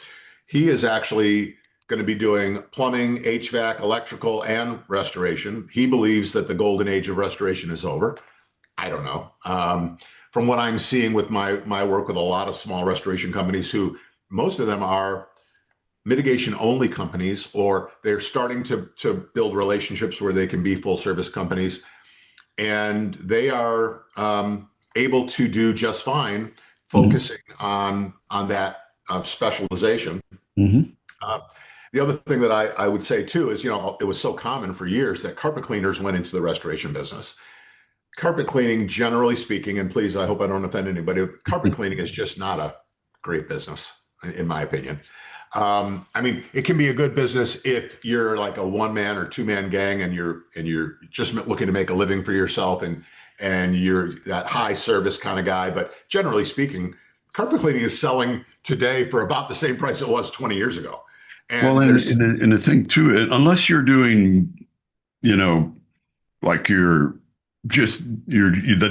he is actually going to be doing plumbing, HVAC, electrical, and restoration. He believes that the golden age of restoration is over. I don't know. From what I'm seeing with my work with a lot of small restoration companies, who most of them are mitigation only companies, or they're starting to build relationships where they can be full service companies, and they are able to do just fine focusing on that specialization. The other thing that I would say too is, it was so common for years that carpet cleaners went into the restoration business. Carpet cleaning, generally speaking, and please, I hope I don't offend anybody, carpet cleaning is just not a great business, in my opinion. I mean, it can be a good business if you're like a one-man or two-man gang, and you're just looking to make a living for yourself, and you're that high service kind of guy. But generally speaking, carpet cleaning is selling today for about the same price it was 20 years ago. And the thing too, unless you're doing, like the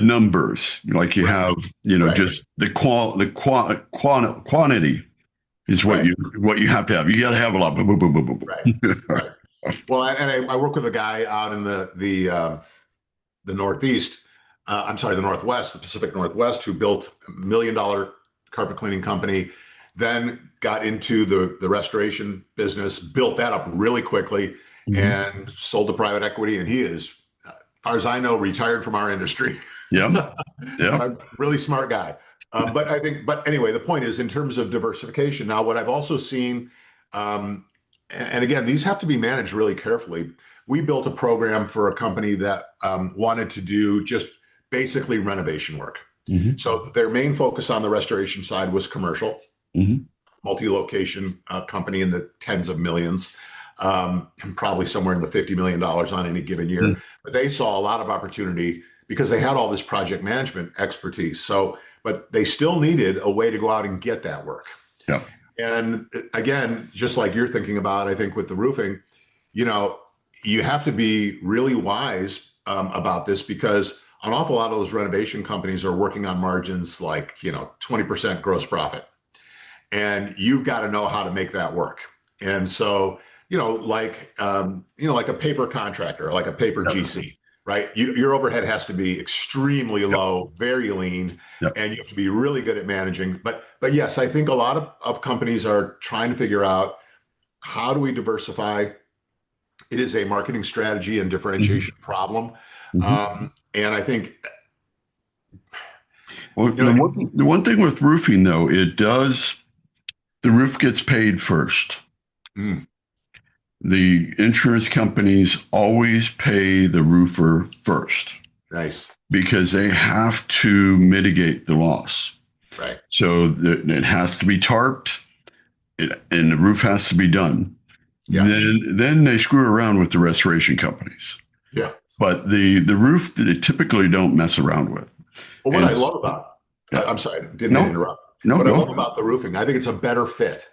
numbers, like you have, just the quantity is what you have to have. You got to have a lot. Boom, boom, boom, boom, boom. Right. Well, and I work with a guy out in the Northeast. The Northwest, the Pacific Northwest, who built $1 million carpet cleaning company, then got into the restoration business, built that up really quickly, and sold to private equity. And he is, as far as I know, retired from our industry. Yeah. A really smart guy. But anyway, the point is, in terms of diversification, now what I've also seen, and again, these have to be managed really carefully. We built a program for a company that wanted to do just basically renovation work. So their main focus on the restoration side was commercial, multi-location company in the tens of millions, and probably somewhere in the $50 million on any given year. But they saw a lot of opportunity because they had all this project management expertise. But they still needed a way to go out and get that work. Yeah. And again, just like you're thinking about, I think with the roofing, you have to be really wise about this, because an awful lot of those renovation companies are working on margins like, 20% gross profit. And you've got to know how to make that work. And so, like a paper contractor, like a paper GC, right? Your overhead has to be extremely low, very lean, and you have to be really good at managing. But yes, I think a lot of companies are trying to figure out, how do we diversify? It is a marketing strategy and differentiation problem. And I think, the one thing with roofing, though, the roof gets paid first. The insurance companies always pay the roofer first. Nice. Because they have to mitigate the loss. Right. So it has to be tarped, and the roof has to be done. Yeah. Then they screw around with the restoration companies. Yeah. but the roof they typically don't mess around with. Well, what And I love about, yeah. I'm sorry, didn't mean to No, interrupt. no, What I love go. about the roofing, I think it's a better fit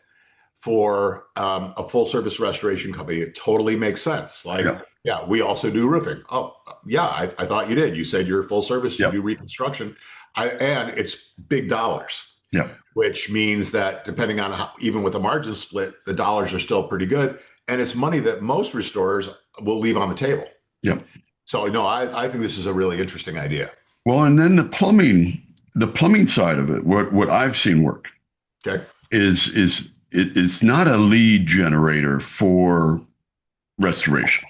for a full service restoration company. It totally makes sense. Like, Yeah. yeah, we also do roofing. Oh, yeah, I thought you did. You said you're full service, you Yeah. do reconstruction, and it's big dollars, Yeah. which means that depending on how, even with a margin split, the dollars are still pretty good. And it's money that most restorers will leave on the table. Yeah. So, no, I think this is a really interesting idea. Well, and then the plumbing side of it, what I've seen work Okay. it's not a lead generator for restoration.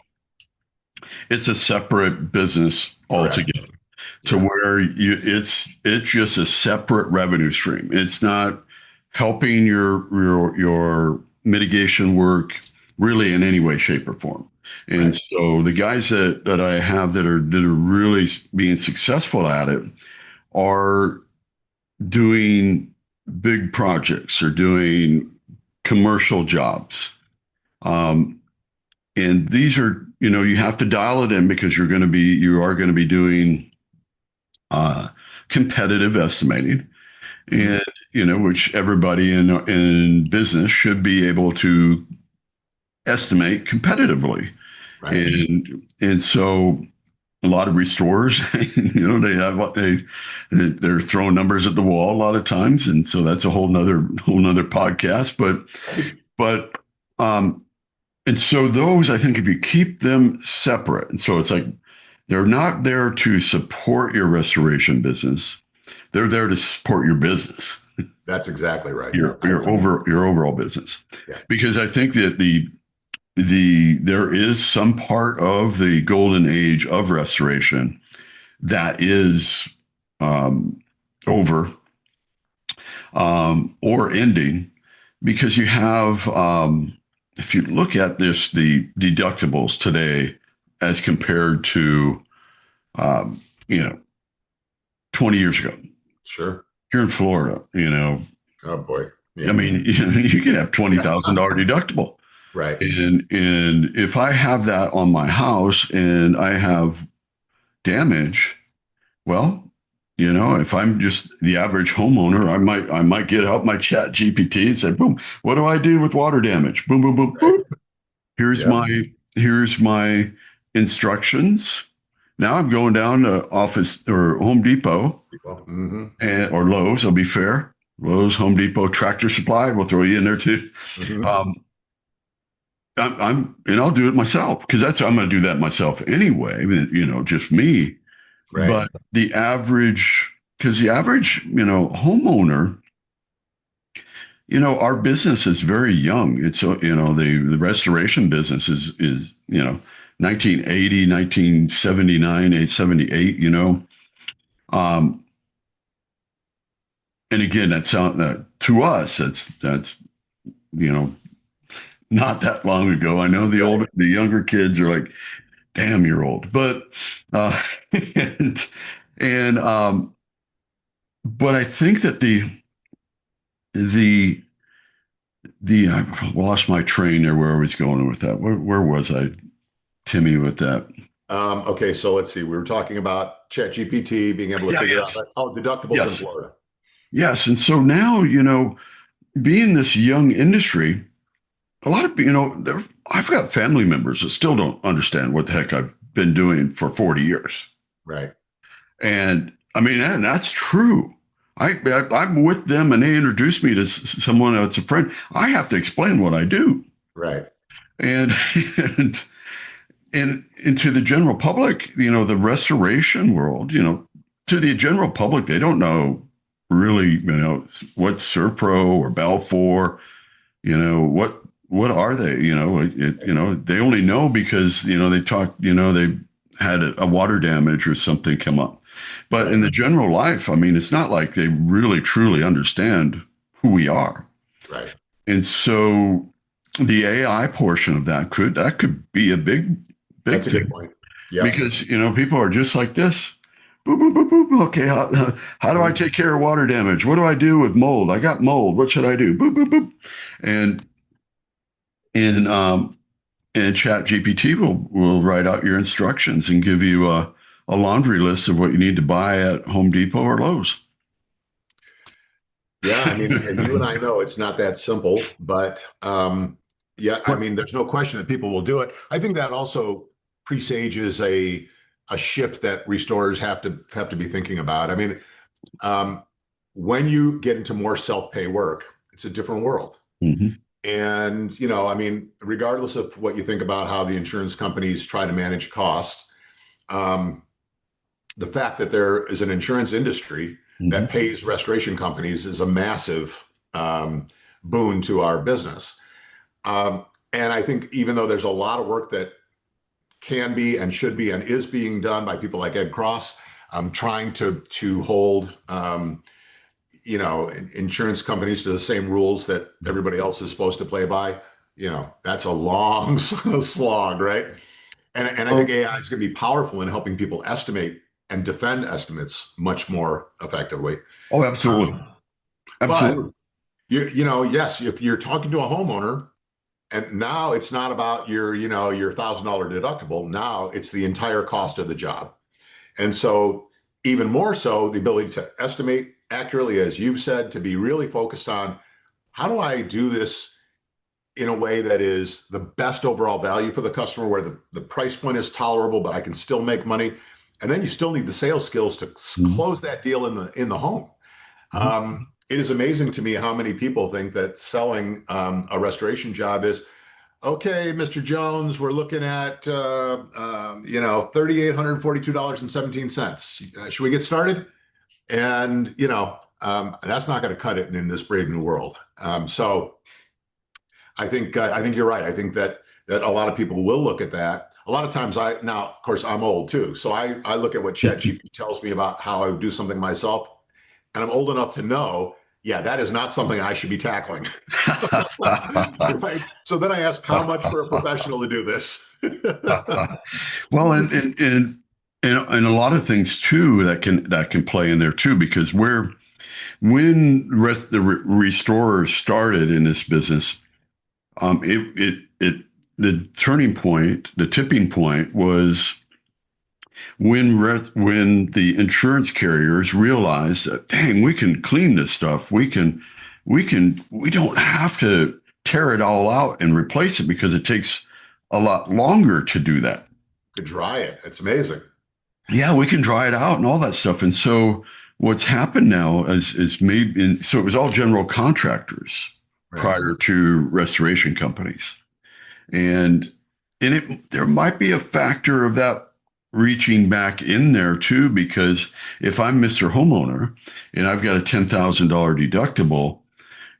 It's a separate business altogether. To where it's just a separate revenue stream. It's not helping your mitigation work really in any way, shape, or form. And so the guys that I have that are really being successful at it are doing big projects or doing commercial jobs. And these are, you have to dial it in because you are going to be doing competitive estimating, and which everybody in business should be able to estimate competitively. Right. And so a lot of restorers, they're throwing numbers at the wall a lot of times, and so that's a whole nother podcast. But and so those, I think, if you keep them separate, and so it's like they're not there to support your restoration business; they're there to support your business. That's exactly right. Your overall business, yeah. Because I think that there is some part of the golden age of restoration that is over or ending, because you have, if you look at the deductibles today as compared to 20 years ago. Sure. Here in Florida, oh boy, yeah. I mean, you can have $20,000 deductible. Right. And if I have that on my house and I have damage, well, if I'm just the average homeowner, I might get out my Chat GPT and say, boom, what do I do with water damage? Boom, boom, boom, boom. Here's my instructions. Now I'm going down to Office or Home Depot or Lowe's. I'll be fair. Lowe's, Home Depot, Tractor Supply. We'll throw you in there too. I'll do it myself because I'm going to do that myself anyway. Just me. Right. But the average homeowner, our business is very young. It's the restoration business is 1980, 1979, 878. And again, that to us, that's not that long ago. I know the younger kids are like, damn, you're old. But but I think that I lost my train there. Where I was going with that? Where was I, Timmy, with that? Okay, so let's see. We were talking about ChatGPT being able to figure out deductibles in Florida. Yes, and so now being this young industry, a lot of I've got family members that still don't understand what the heck I've been doing for 40 years. Right. And I mean, and that's true. I'm with them and they introduce me to someone that's a friend. I have to explain what I do. Right. And to the general public, the restoration world, to the general public, they don't know really, what Serpro or Balfour, what are they? They only know because they talk. They had a water damage or something come up. But in the general life, I mean, it's not like they really truly understand who we are. Right. And so the AI portion of that could be a big That's thing. A good point. Yeah. Because people are just like this. Boop, boop, boop, boop. Okay, how do I take care of water damage? What do I do with mold? I got mold. What should I do? Boop, boop, boop. And and Chat GPT will write out your instructions and give you a laundry list of what you need to buy at Home Depot or Lowe's. Yeah, I mean, and you and I know it's not that simple, but yeah, I mean, there's no question that people will do it. I think that also presages a shift that restorers have to be thinking about. I mean, when you get into more self-pay work, it's a different world. Mm-hmm. And, I mean, regardless of what you think about how the insurance companies try to manage costs, the fact that there is an insurance industry that pays restoration companies is a massive boon to our business. And I think even though there's a lot of work that can be and should be and is being done by people like Ed Cross, trying to hold insurance companies to the same rules that everybody else is supposed to play by, that's a long slog, right? And I think AI is going to be powerful in helping people estimate and defend estimates much more effectively. Oh, absolutely. Absolutely. But yes, if you're talking to a homeowner, and now it's not about your $1,000 deductible. Now it's the entire cost of the job. And so even more so, the ability to estimate accurately, as you've said, to be really focused on how do I do this in a way that is the best overall value for the customer, where the price point is tolerable, but I can still make money. And then you still need the sales skills to close that deal in the home. It is amazing to me how many people think that selling a restoration job is, okay, Mr. Jones, we're looking at $3,842.17. Should we get started? And that's not going to cut it in this brave new world. So I think you're right. I think that a lot of people will look at that. A lot of times now, of course, I'm old too. So I look at what ChatGPT tells me about how I would do something myself. And I'm old enough to know, yeah, that is not something I should be tackling. Right? So then I ask, how much for a professional to do this? Well, and a lot of things too that can play in there too, because when the restorers started in this business, the turning point, the tipping point was when the insurance carriers realized that, dang, we can clean this stuff. We don't have to tear it all out and replace it, because it takes a lot longer to do that. To dry it. It's amazing. Yeah, we can dry it out and all that stuff. And so what's happened now is maybe, so it was all general contractors prior to restoration companies. And there might be a factor of that reaching back in there too, because if I'm Mr. Homeowner and I've got a $10,000 deductible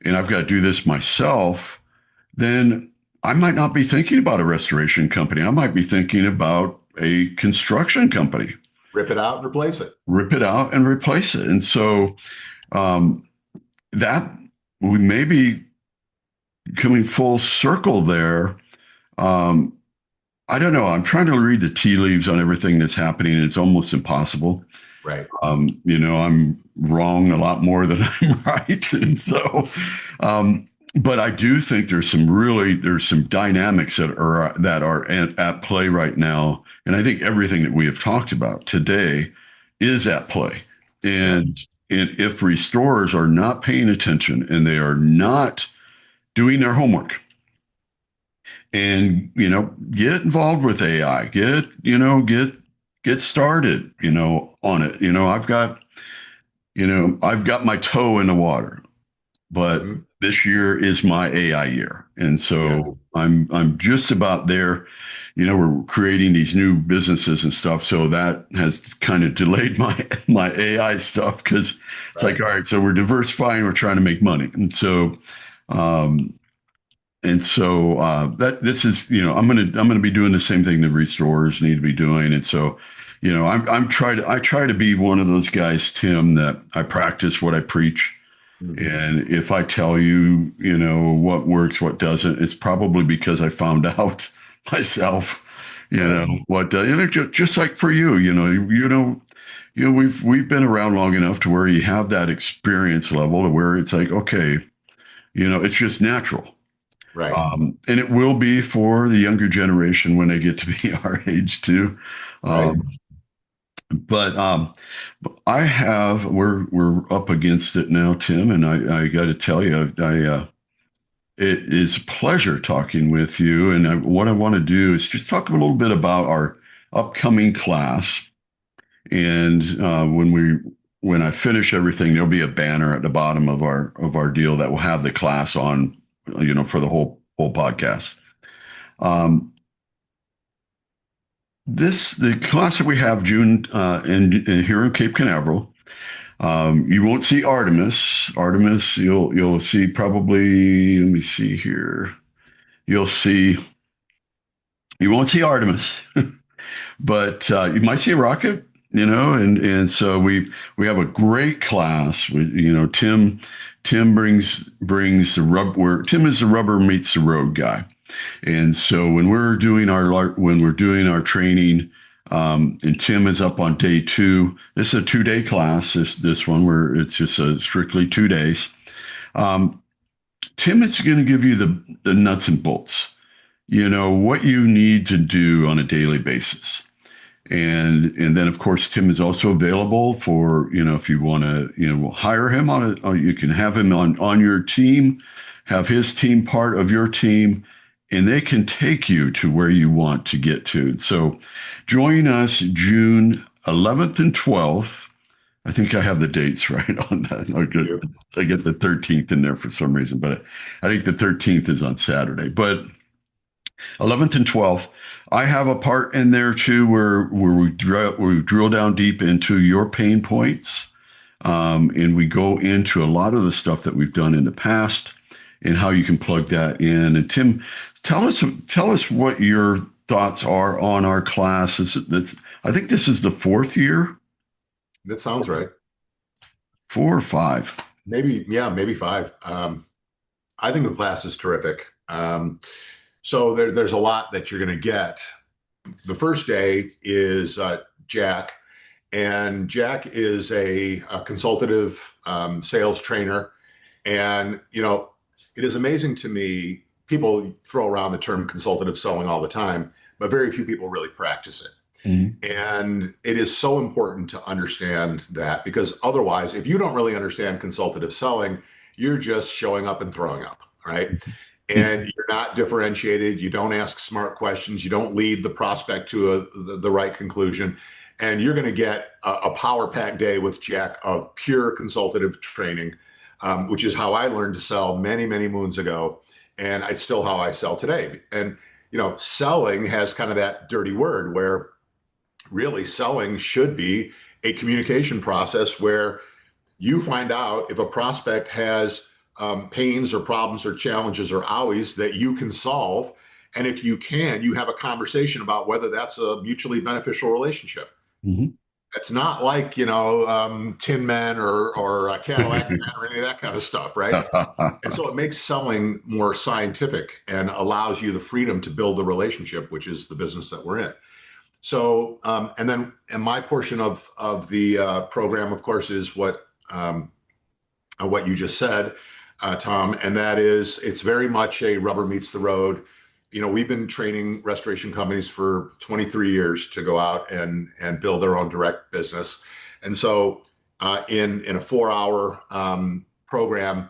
and I've got to do this myself, then I might not be thinking about a restoration company. I might be thinking about a construction company. Rip it out and replace it. Rip it out and replace it. And so that we may be coming full circle there. I don't know. I'm trying to read the tea leaves on everything that's happening, and it's almost impossible. Right. I'm wrong a lot more than I'm right. And so, but I do think there's some dynamics that are at play right now. And I think everything that we have talked about today is at play. And if restorers are not paying attention and they are not doing their homework, and get involved with AI, get started on it. I've got my toe in the water, but this year is my AI year, and so I'm just about there. We're creating these new businesses and stuff, so that has kind of delayed my AI stuff, because it's like, all right, so we're diversifying, we're trying to make money, and so. That this is, I'm going to be doing the same thing the restorers need to be doing. And so, I try to be one of those guys, Tim, that I practice what I preach. Mm-hmm. And if I tell you, what works, what doesn't, it's probably because I found out myself, what does, just like for you, we've been around long enough to where you have that experience level to where it's like, okay, it's just natural. Right. And it will be for the younger generation when they get to be our age too. Right. But we're up against it now, Tim, and I got to tell you, it is a pleasure talking with you. And what I want to do is just talk a little bit about our upcoming class. And when I finish everything, there'll be a banner at the bottom of our deal that will have the class on, for the whole podcast. The class that we have June here in Cape Canaveral. You won't see Artemis. Artemis, you'll see probably. Let me see here. You won't see Artemis, but you might see a rocket. And so we have a great class. Tim brings the rubber. Tim is the rubber meets the road guy. And so when we're doing our training, and Tim is up on day 2. This is a 2-day class. This one where it's just strictly 2 days. Tim is going to give you the nuts and bolts. What you need to do on a daily basis. And then of course Tim is also available for if you want to hire him you can have him on your team, have his team part of your team. And they can take you to where you want to get to. So join us June 11th and 12th. I think I have the dates right on that. I get the 13th in there for some reason, but I think the 13th is on Saturday. But 11th and 12th, I have a part in there too where we drill down deep into your pain points. And we go into a lot of the stuff that we've done in the past and how you can plug that in. And Tim, tell us what your thoughts are on our class. I think this is the 4th year. That sounds right. 4 or 5. Maybe 5. I think the class is terrific. So there's a lot that you're going to get. The first day is Jack, and Jack is a consultative sales trainer. And, it is amazing to me, people throw around the term consultative selling all the time, but very few people really practice it. Mm-hmm. And it is so important to understand that, because otherwise, if you don't really understand consultative selling, you're just showing up and throwing up, right? And you're not differentiated. You don't ask smart questions. You don't lead the prospect to the right conclusion. And you're going to get a power-packed day with Jack of pure consultative training, which is how I learned to sell many, many moons ago. And it's still how I sell today. And, selling has kind of that dirty word where really selling should be a communication process where you find out if a prospect has pains or problems or challenges or owies that you can solve. And if you can, you have a conversation about whether that's a mutually beneficial relationship. Mm-hmm. It's not like, Tin Men or Cadillac Man or any of that kind of stuff, right? And so it makes selling more scientific and allows you the freedom to build the relationship, which is the business that we're in. So, and my portion of the program, of course, is what you just said, Tom, and that is, it's very much a rubber meets the road. We've been training restoration companies for 23 years to go out and build their own direct business. And so in a 4-hour program,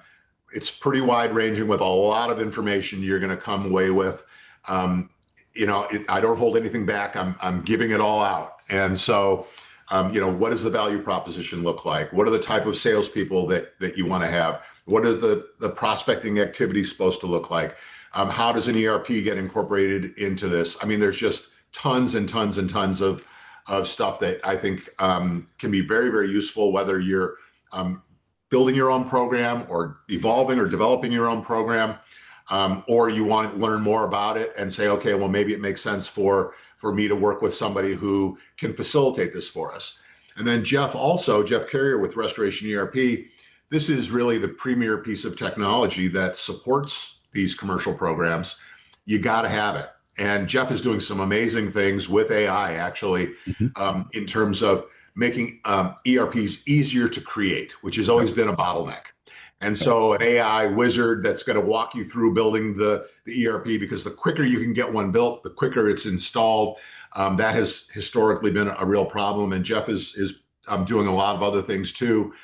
it's pretty wide ranging with a lot of information you're going to come away with. I don't hold anything back. I'm giving it all out. And so, what does the value proposition look like? What are the type of salespeople that you want to have? What are the prospecting activities supposed to look like? How does an ERP get incorporated into this? I mean, there's just tons and tons and tons of stuff that I think can be very, very useful, whether you're building your own program or evolving or developing your own program, or you want to learn more about it and say, okay, well, maybe it makes sense for me to work with somebody who can facilitate this for us. And then Jeff Carrier with Restoration ERP, this is really the premier piece of technology that supports these commercial programs. You got to have it. And Jeff is doing some amazing things with AI, actually, in terms of making ERPs easier to create, which has always been a bottleneck. And so an AI wizard that's going to walk you through building the ERP, because the quicker you can get one built, the quicker it's installed. That has historically been a real problem. And Jeff is doing a lot of other things too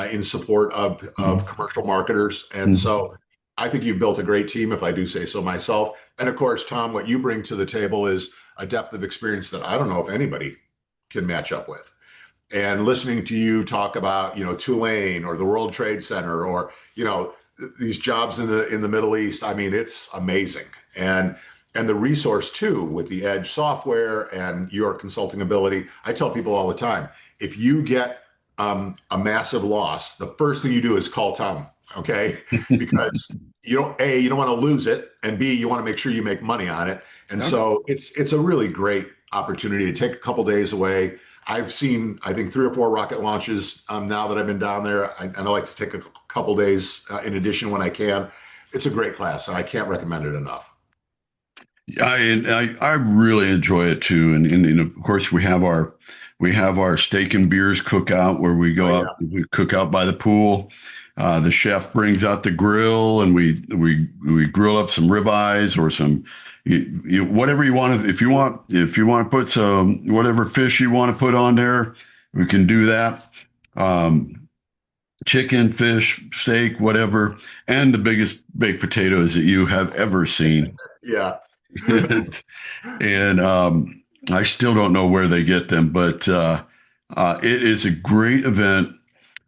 in support of commercial marketers. And so I think you've built a great team, if I do say so myself. And of course, Tom, what you bring to the table is a depth of experience that I don't know if anybody can match up with. And listening to you talk about, Tulane or the World Trade Center, or, these jobs in the Middle East, I mean, it's amazing. And the resource too, with the Edge software and your consulting ability. I tell people all the time, if you get a massive loss, the first thing you do is call Tom, okay? Because you don't want to lose it, and B, you want to make sure you make money on it. And so it's a really great opportunity to take a couple days away. I've seen, I think, 3 or 4 rocket launches now that I've been down there. And I like to take a couple days in addition when I can. It's a great class, and I can't recommend it enough. I really enjoy it too. And of course, we have our steak and beers cookout where we go out, we cook out by the pool. The chef brings out the grill, and we grill up some ribeyes or some whatever you want. If you want to put some whatever fish you want to put on there, we can do that. Chicken, fish, steak, whatever, and the biggest baked potatoes that you have ever seen. Yeah. And I still don't know where they get them, but it is a great event,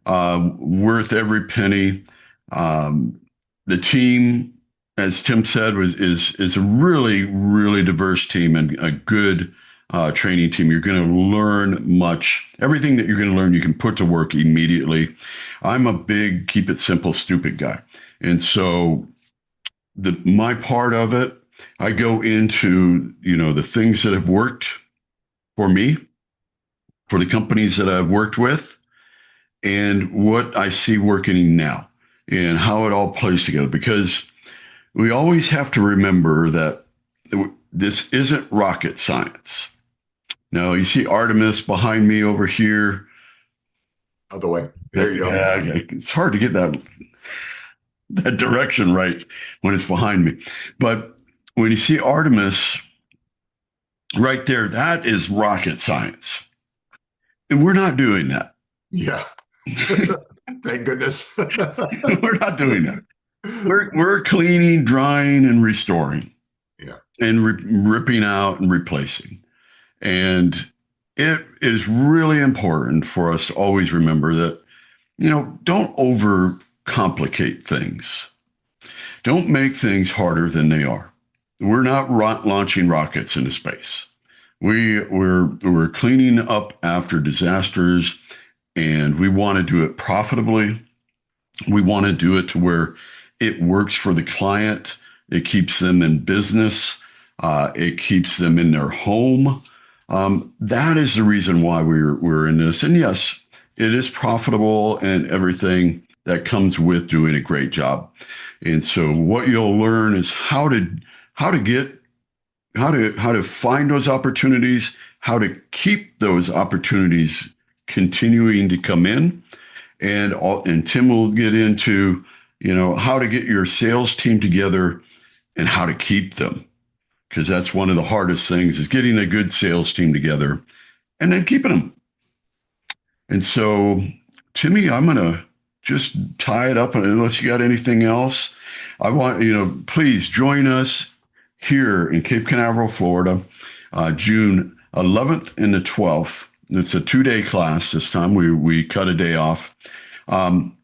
worth every penny. The team, as Tim said, is a really, really diverse team and a good training team. You're going to learn much. Everything that you're going to learn, you can put to work immediately. I'm a big keep it simple, stupid guy. And so my part of it, I go into, the things that have worked for me, for the companies that I've worked with, and what I see working now and how it all plays together. Because we always have to remember that this isn't rocket science. Now, you see Artemis behind me over here. Other way. There you go. Yeah, it's hard to get that direction right when it's behind me. But when you see Artemis right there, that is rocket science. And we're not doing that. Yeah. Thank goodness. We're not doing that. We're cleaning, drying, and restoring. Yeah. And ripping out and replacing. And it is really important for us to always remember that, don't overcomplicate things. Don't make things harder than they are. We're not launching rockets into space. We're cleaning up after disasters, and we want to do it profitably. We want to do it to where it works for the client. It keeps them in business. It keeps them in their home. That is the reason why we're in this. And yes, it is profitable and everything that comes with doing a great job. And so what you'll learn is how to find those opportunities, how to keep those opportunities continuing to come in, and Tim will get into how to get your sales team together and how to keep them, because that's one of the hardest things is getting a good sales team together and then keeping them. And so, Timmy, I'm going to just tie it up unless you got anything else. I want, please join us here in Cape Canaveral, Florida, June 11th and the 12th. It's a 2-day class this time. We cut a day off. And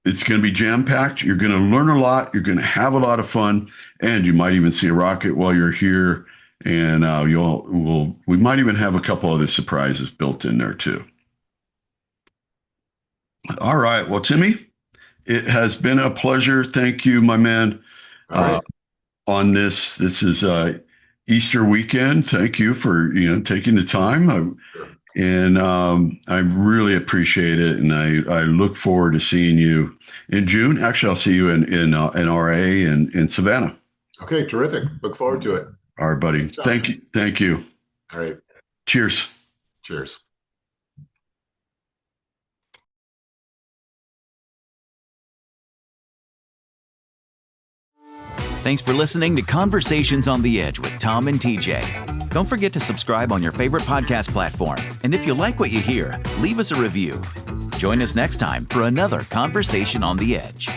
it's going to be jam-packed. You're going to learn a lot. You're going to have a lot of fun. And you might even see a rocket while you're here. And we might even have a couple other surprises built in there too. All right. Well, Timmy, it has been a pleasure. Thank you, my man. Right. On this is Easter weekend. Thank you for taking the time. And I really appreciate it. And I look forward to seeing you in June. Actually, I'll see you in RA and in Savannah. Okay, terrific. Look forward to it. All right, buddy. Thank you. Thank you. All right. Cheers. Cheers. Thanks for listening to Conversations on the Edge with Tom and TJ. Don't forget to subscribe on your favorite podcast platform. And if you like what you hear, leave us a review. Join us next time for another Conversation on the Edge.